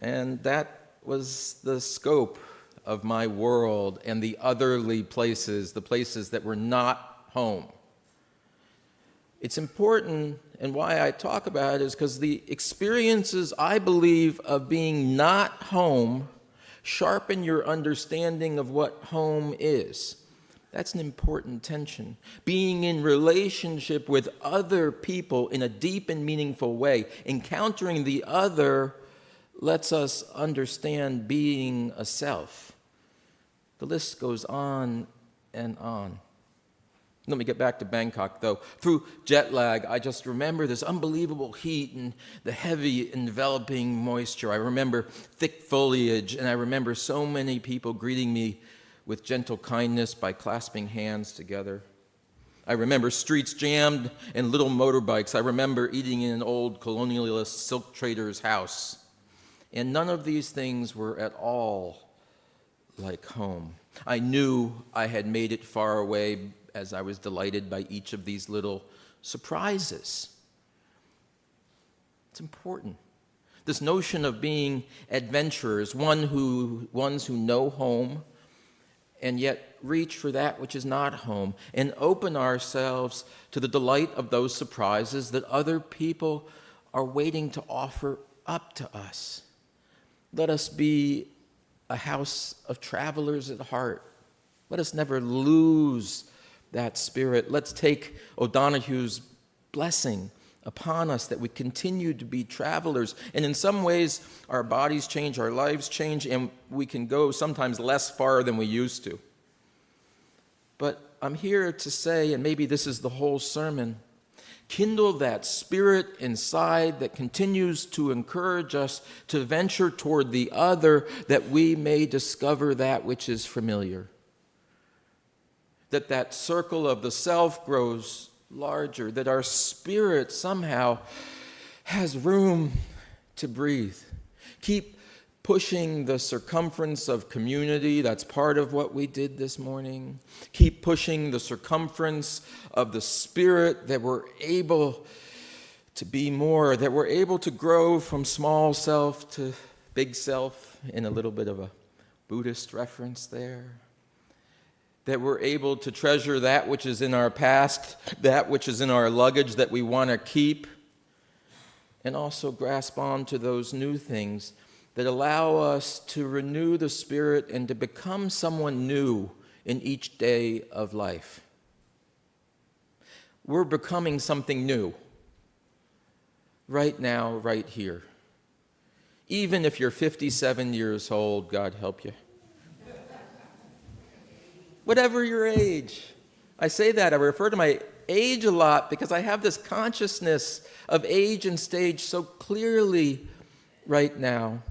And that was the scope of my world and the otherly places, the places that were not home. It's important, and why I talk about it is because the experiences, I believe, of being not home sharpen your understanding of what home is. That's an important tension. Being in relationship with other people in a deep and meaningful way. Encountering the other lets us understand being a self. The list goes on and on. Let me get back to Bangkok, though. Through jet lag, I just remember this unbelievable heat and the heavy enveloping moisture. I remember thick foliage, and I remember so many people greeting me with gentle kindness by clasping hands together. I remember streets jammed and little motorbikes. I remember eating in an old colonialist silk trader's house. And none of these things were at all like home. I knew I had made it far away as I was delighted by each of these little surprises. It's important. This notion of being adventurers, ones who know home, and yet reach for that which is not home, and open ourselves to the delight of those surprises that other people are waiting to offer up to us. Let us be a house of travelers at heart. Let us never lose that spirit. Let's take O'Donoghue's blessing upon us that we continue to be travelers. And in some ways, our bodies change, our lives change, and we can go sometimes less far than we used to. But I'm here to say, and maybe this is the whole sermon, kindle that spirit inside that continues to encourage us to venture toward the other, that we may discover that which is familiar. That circle of the self grows larger, that our spirit somehow has room to breathe. Keep pushing the circumference of community. That's part of what we did this morning. Keep pushing the circumference of the spirit, that we're able to be more, that we're able to grow from small self to big self, in a little bit of a Buddhist reference there. That we're able to treasure that which is in our past, that which is in our luggage that we want to keep, and also grasp on to those new things that allow us to renew the spirit and to become someone new in each day of life. We're becoming something new right now, right here. Even if you're 57 years old, God help you. Whatever your age. I say that, I refer to my age a lot because I have this consciousness of age and stage so clearly right now.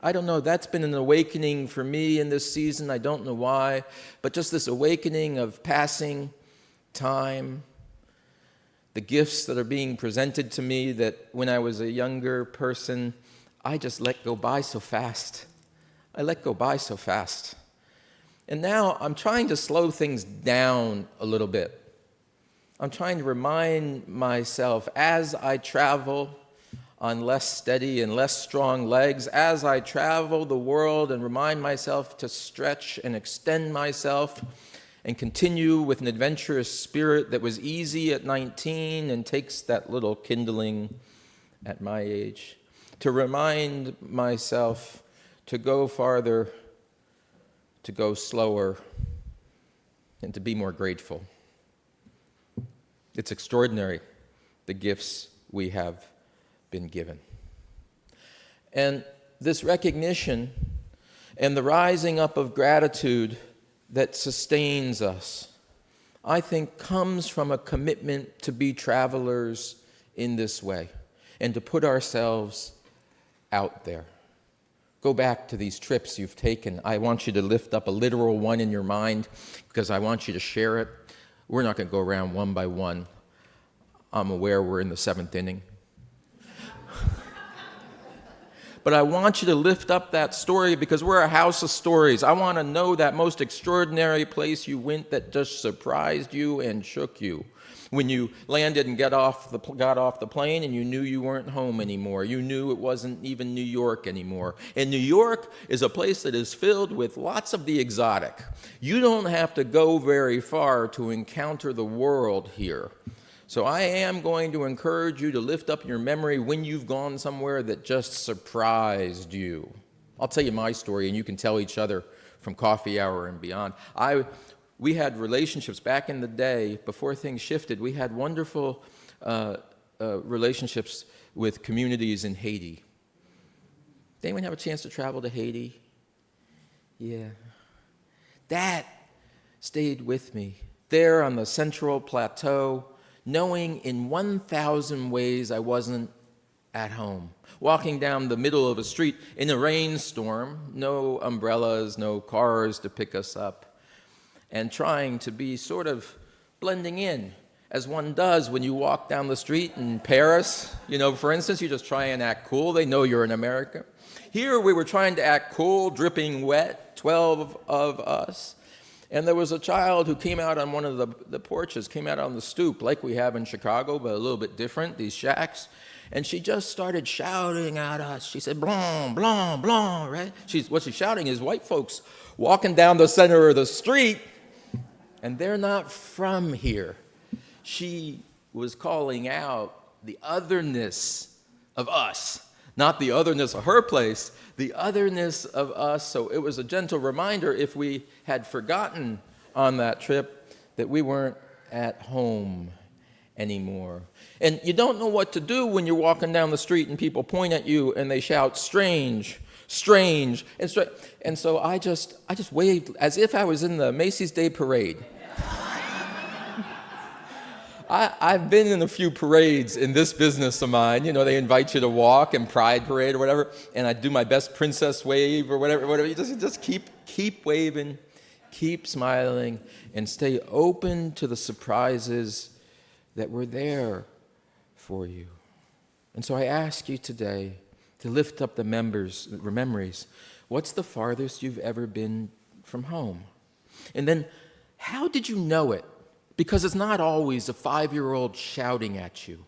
I don't know, that's been an awakening for me in this season. I don't know why, but just this awakening of passing time, the gifts that are being presented to me that when I was a younger person, I just let go by so fast. I let go by so fast. And now I'm trying to slow things down a little bit. I'm trying to remind myself as I travel on less steady and less strong legs, as I travel the world, and remind myself to stretch and extend myself and continue with an adventurous spirit that was easy at 19 and takes that little kindling at my age, to remind myself to go farther, to go slower, and to be more grateful. It's extraordinary, the gifts we have been given. And this recognition and the rising up of gratitude that sustains us, I think, comes from a commitment to be travelers in this way and to put ourselves out there. Go back to these trips you've taken. I want you to lift up a literal one in your mind because I want you to share it. We're not going to go around one by one. I'm aware we're in the 7th inning. But I want you to lift up that story because we're a house of stories. I want to know that most extraordinary place you went that just surprised you and shook you. When you landed and got off the plane and you knew you weren't home anymore. You knew it wasn't even New York anymore. And New York is a place that is filled with lots of the exotic. You don't have to go very far to encounter the world here. So I am going to encourage you to lift up your memory when you've gone somewhere that just surprised you. I'll tell you my story, and you can tell each other from coffee hour and beyond. I we had relationships back in the day, before things shifted, we had wonderful relationships with communities in Haiti. Did anyone have a chance to travel to Haiti? Yeah. That stayed with me. There on the Central Plateau, knowing in 1,000 ways I wasn't at home. Walking down the middle of a street in a rainstorm, no umbrellas, no cars to pick us up, and trying to be sort of blending in, as one does when you walk down the street in Paris. You know, for instance, you just try and act cool. They know you're in America. Here we were trying to act cool, dripping wet, 12 of us. And there was a child who came out on one of the porches, came out on the stoop, like we have in Chicago, but a little bit different, these shacks. And she just started shouting at us. She said, blanc, blanc, blanc, right? What she's shouting is white folks walking down the center of the street, and they're not from here. She was calling out the otherness of us, not the otherness of her place, the otherness of us. So it was a gentle reminder, if we had forgotten on that trip, that we weren't at home anymore. And you don't know what to do when you're walking down the street and people point at you and they shout, strange, strange, and strange. And so I just waved as if I was in the Macy's Day Parade. I've been in a few parades in this business of mine. You know, they invite you to walk in Pride Parade or whatever, and I do my best princess wave or whatever. You just keep waving, keep smiling, and stay open to the surprises that were there for you. And so I ask you today to lift up the memories. What's the farthest you've ever been from home? And then, how did you know it? Because it's not always a 5-year-old shouting at you.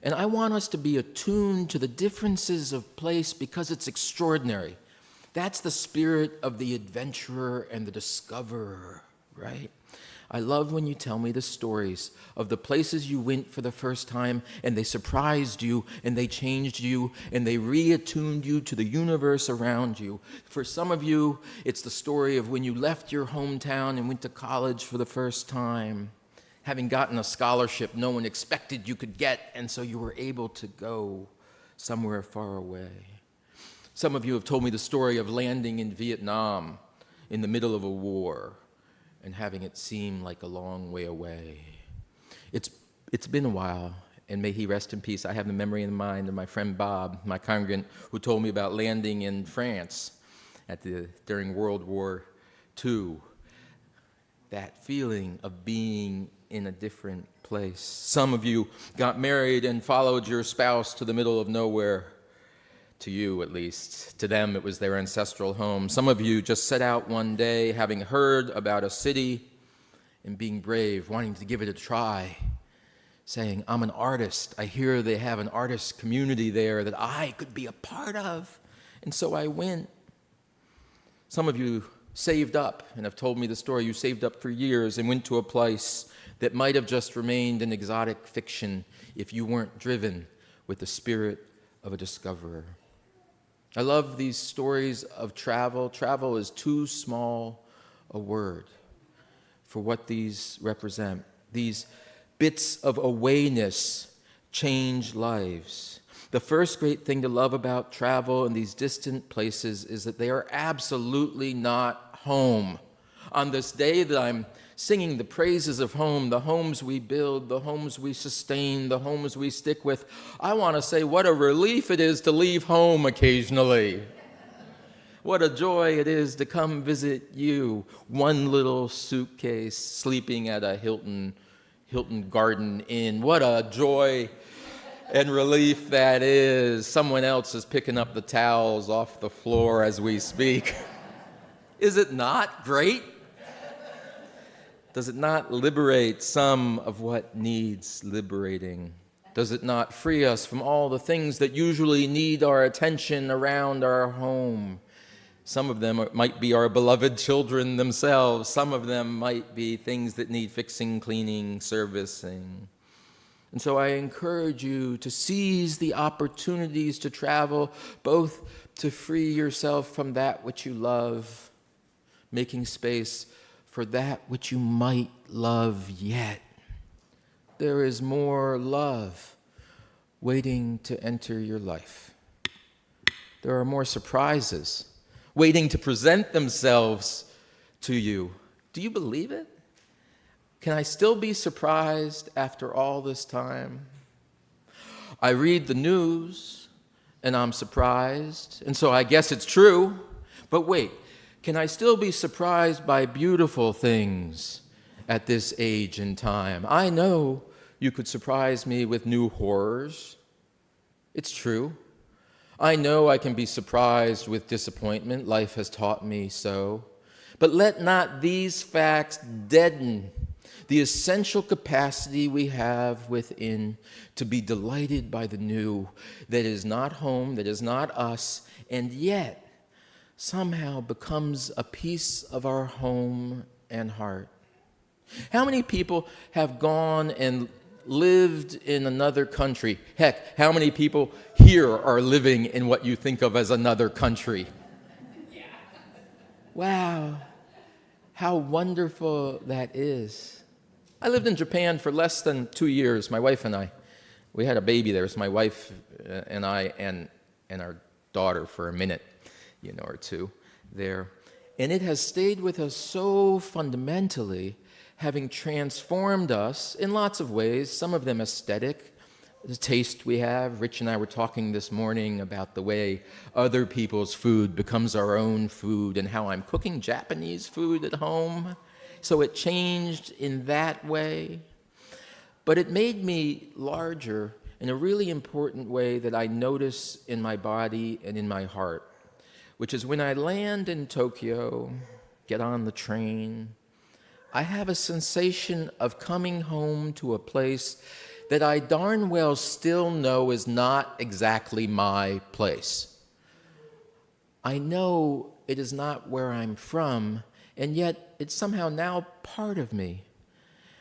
And I want us to be attuned to the differences of place because it's extraordinary. That's the spirit of the adventurer and the discoverer, right? I love when you tell me the stories of the places you went for the first time and they surprised you and they changed you and they reattuned you to the universe around you. For some of you, it's the story of when you left your hometown and went to college for the first time, having gotten a scholarship no one expected you could get, and so you were able to go somewhere far away. Some of you have told me the story of landing in Vietnam in the middle of a war and having it seem like a long way away. It's been a while, and may he rest in peace. I have the memory in mind of my friend Bob, my congregant, who told me about landing in France during World War II. That feeling of being in a different place. Some of you got married and followed your spouse to the middle of nowhere. To you, at least. To them, it was their ancestral home. Some of you just set out one day, having heard about a city and being brave, wanting to give it a try, saying, I'm an artist. I hear they have an artist community there that I could be a part of. And so I went. Some of you saved up and have told me the story. You saved up for years and went to a place that might have just remained an exotic fiction if you weren't driven with the spirit of a discoverer. I love these stories of travel. Travel is too small a word for what these represent. These bits of awayness change lives. The first great thing to love about travel in these distant places is that they are absolutely not home. On this day that I'm singing the praises of home, the homes we build, the homes we sustain, the homes we stick with, I want to say what a relief it is to leave home occasionally. What a joy it is to come visit you, one little suitcase sleeping at a Hilton Garden Inn. What a joy and relief that is. Someone else is picking up the towels off the floor as we speak. Is it not great? Does it not liberate some of what needs liberating? Does it not free us from all the things that usually need our attention around our home? Some of them might be our beloved children themselves. Some of them might be things that need fixing, cleaning, servicing. And so I encourage you to seize the opportunities to travel, both to free yourself from that which you love, making space for that which you might love yet. There is more love waiting to enter your life. There are more surprises waiting to present themselves to you. Do you believe it? Can I still be surprised after all this time? I read the news and I'm surprised, and so I guess it's true. But wait, can I still be surprised by beautiful things at this age and time? I know you could surprise me with new horrors. It's true. I know I can be surprised with disappointment. Life has taught me so. But let not these facts deaden the essential capacity we have within to be delighted by the new that is not home, that is not us, and yet somehow becomes a piece of our home and heart. How many people have gone and lived in another country? Heck, how many people here are living in what you think of as another country? Wow, how wonderful that is. I lived in Japan for less than 2 years, my wife and I. We had a baby there. It's my wife and I and our daughter for a minute, or two there. And it has stayed with us so fundamentally, having transformed us in lots of ways, some of them aesthetic, the taste we have. Rich and I were talking this morning about the way other people's food becomes our own food and how I'm cooking Japanese food at home. So it changed in that way. But it made me larger in a really important way that I notice in my body and in my heart, which is when I land in Tokyo, get on the train, I have a sensation of coming home to a place that I darn well still know is not exactly my place. I know it is not where I'm from, and yet it's somehow now part of me.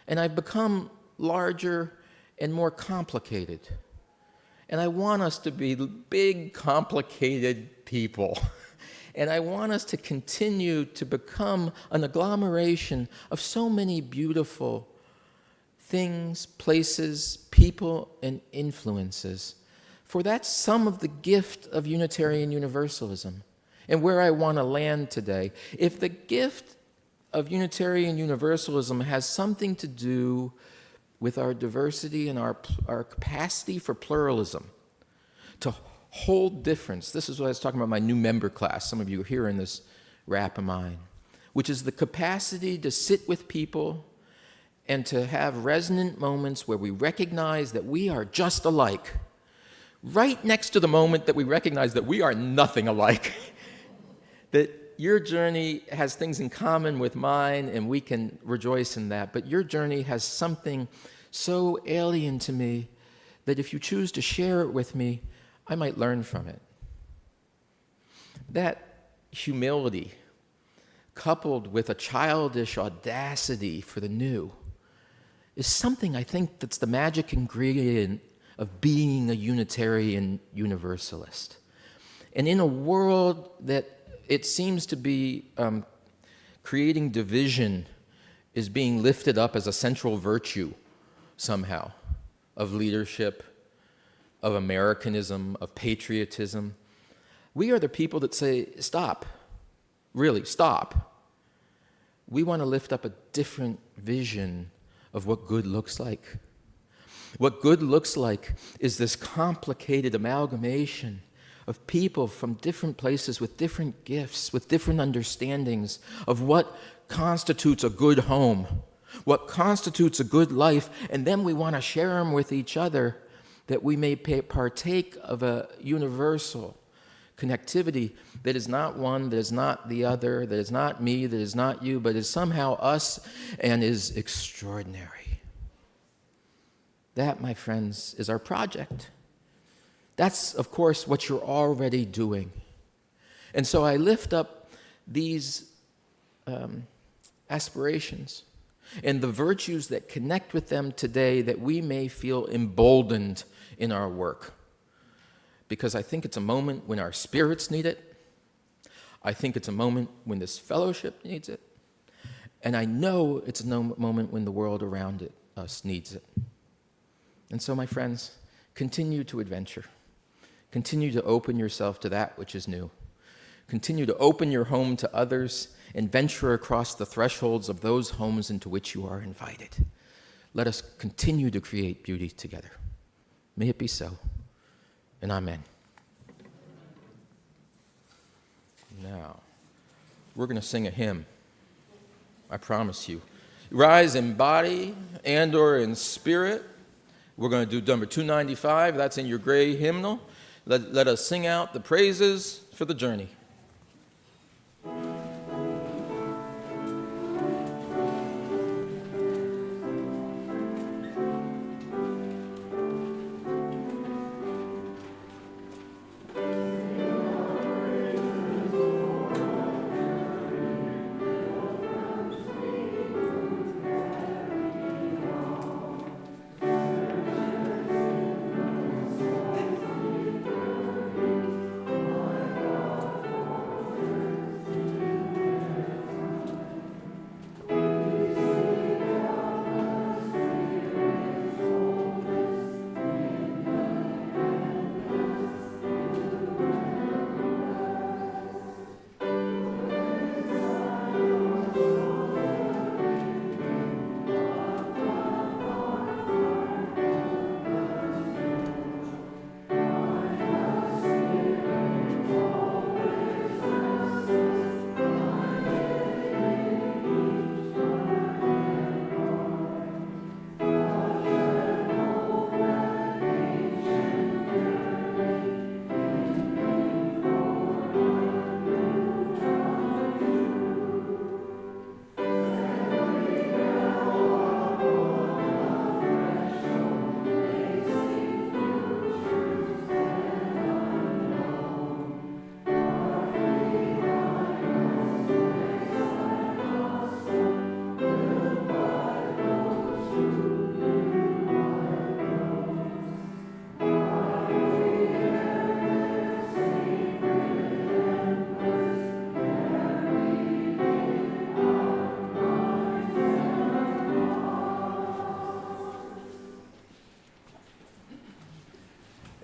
And I've become larger and more complicated. And I want us to be big, complicated people. And I want us to continue to become an agglomeration of so many beautiful things, places, people, and influences. For that's some of the gift of Unitarian Universalism and where I want to land today. If the gift of Unitarian Universalism has something to do with our diversity and our capacity for pluralism, to hold difference. This is what I was talking about my new member class. Some of you are here in this wrap of mine, which is the capacity to sit with people and to have resonant moments where we recognize that we are just alike, right next to the moment that we recognize that we are nothing alike, that your journey has things in common with mine and we can rejoice in that, but your journey has something so alien to me that if you choose to share it with me, I might learn from it. That humility, coupled with a childish audacity for the new, is something I think that's the magic ingredient of being a Unitarian Universalist. And in a world that it seems to be creating division is being lifted up as a central virtue somehow of leadership, of Americanism, of patriotism. We are the people that say, stop, really, stop. We want to lift up a different vision of what good looks like. What good looks like is this complicated amalgamation of people from different places with different gifts, with different understandings of what constitutes a good home, what constitutes a good life, and then we want to share them with each other that we may partake of a universal connectivity that is not one, that is not the other, that is not me, that is not you, but is somehow us and is extraordinary. That, my friends, is our project. That's, of course, what you're already doing. And so I lift up these aspirations and the virtues that connect with them today that we may feel emboldened in our work. Because I think it's a moment when our spirits need it. I think it's a moment when this fellowship needs it. And I know it's a moment when the world around us needs it. And so, my friends, continue to adventure. Continue to open yourself to that which is new. Continue to open your home to others and venture across the thresholds of those homes into which you are invited. Let us continue to create beauty together. May it be so, and amen. Now, we're going to sing a hymn. I promise you. Rise in body and or in spirit. We're going to do number 295. That's in your gray hymnal. Let us sing out the praises for the journey.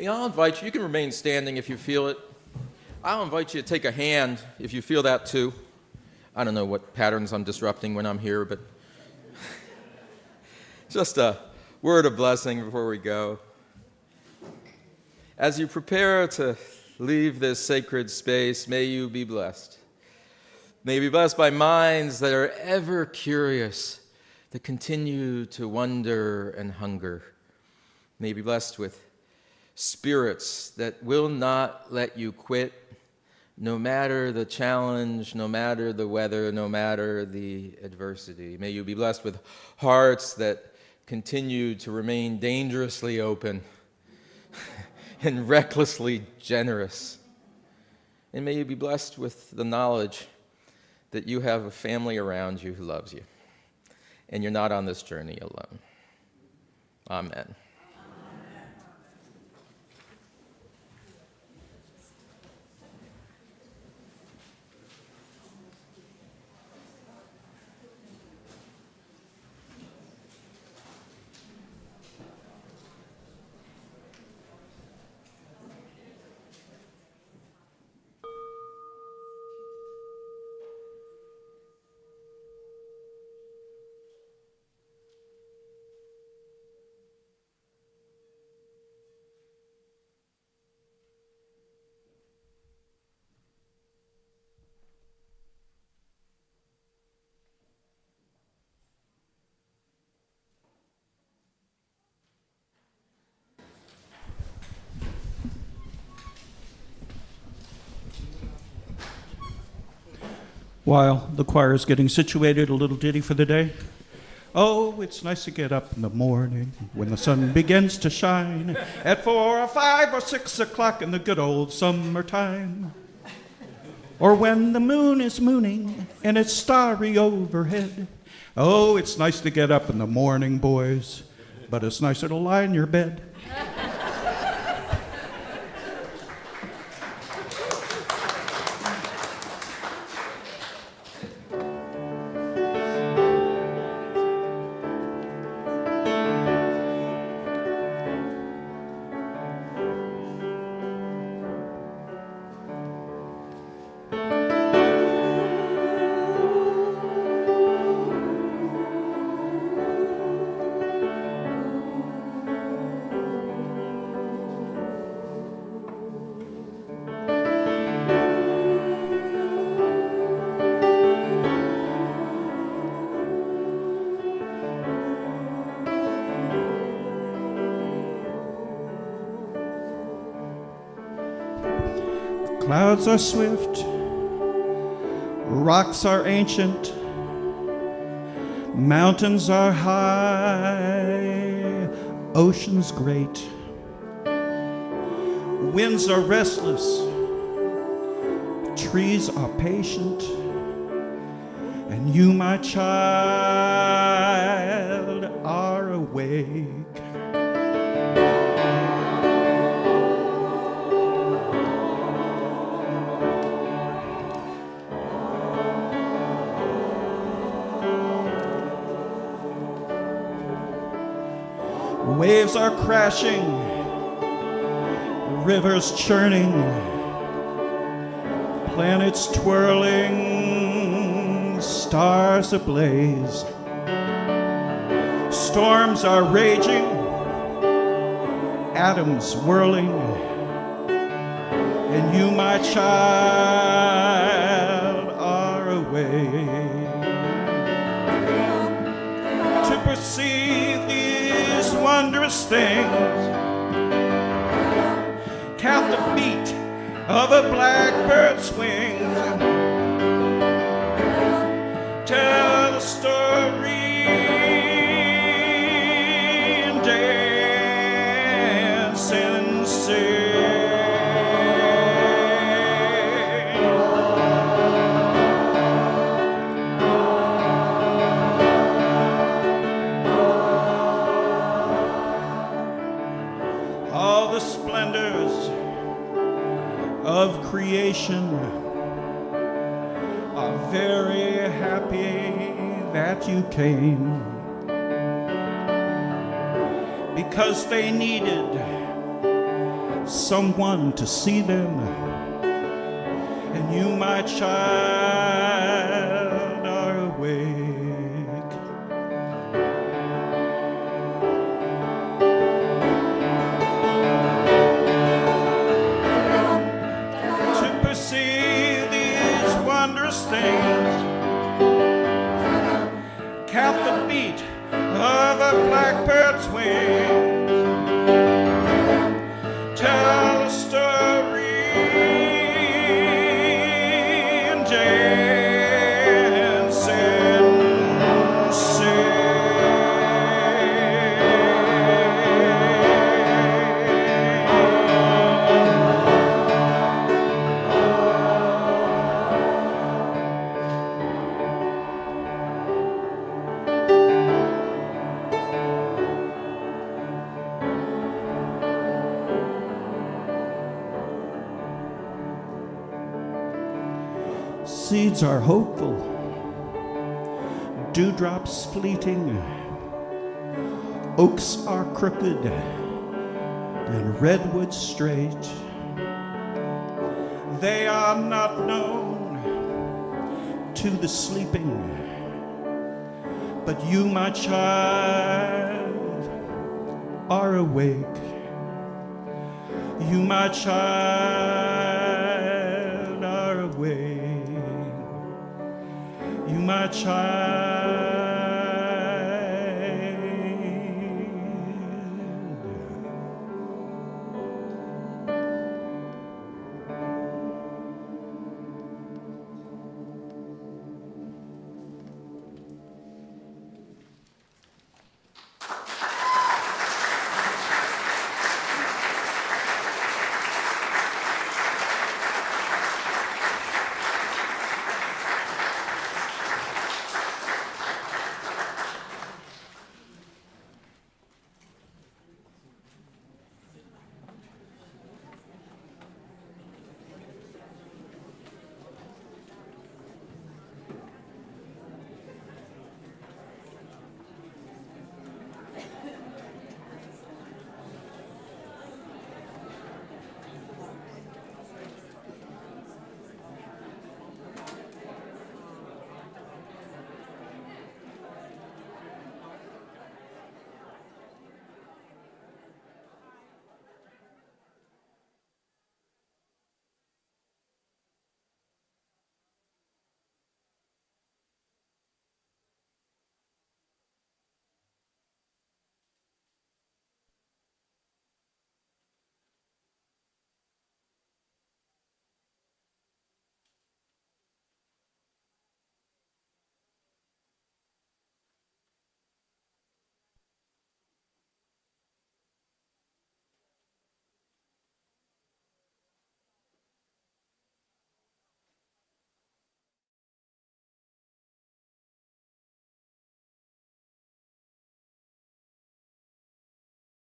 I'll invite you, you can remain standing if you feel it. I'll invite you to take a hand if you feel that too. I don't know what patterns I'm disrupting when I'm here, but just a word of blessing before we go. As you prepare to leave this sacred space, may you be blessed. May you be blessed by minds that are ever curious, that continue to wonder and hunger. May you be blessed with spirits that will not let you quit, no matter the challenge, no matter the weather, no matter the adversity. May you be blessed with hearts that continue to remain dangerously open and recklessly generous. And may you be blessed with the knowledge that you have a family around you who loves you, and you're not on this journey alone. Amen. While the choir is getting situated, a little ditty for the day. Oh, it's nice to get up in the morning when the sun begins to shine at 4 or 5 or 6 o'clock in the good old summertime. Or when the moon is mooning and it's starry overhead. Oh, it's nice to get up in the morning, boys, but it's nicer to lie in your bed. Clouds are swift, rocks are ancient, mountains are high, oceans great. Winds are restless, trees are patient, and you, my child, are awake. Waves are crashing, rivers churning, planets twirling, stars ablaze. Storms are raging, atoms whirling, and you, my child, are awake. To perceive these wondrous things, count the beat of a blackbird's wings, tell the story and dance and sing. All the splendors of creation are very happy that you came, because they needed someone to see them, and you, my child, are awake. To perceive these wondrous things, count the beat of a blackbird's wings, tell a story and dance and sing. Seeds are hopeful, dewdrops fleeting, oaks are crooked, and redwoods straight. They are not known to the sleeping, but you, my child, are awake. You, my child, are awake. You, my child,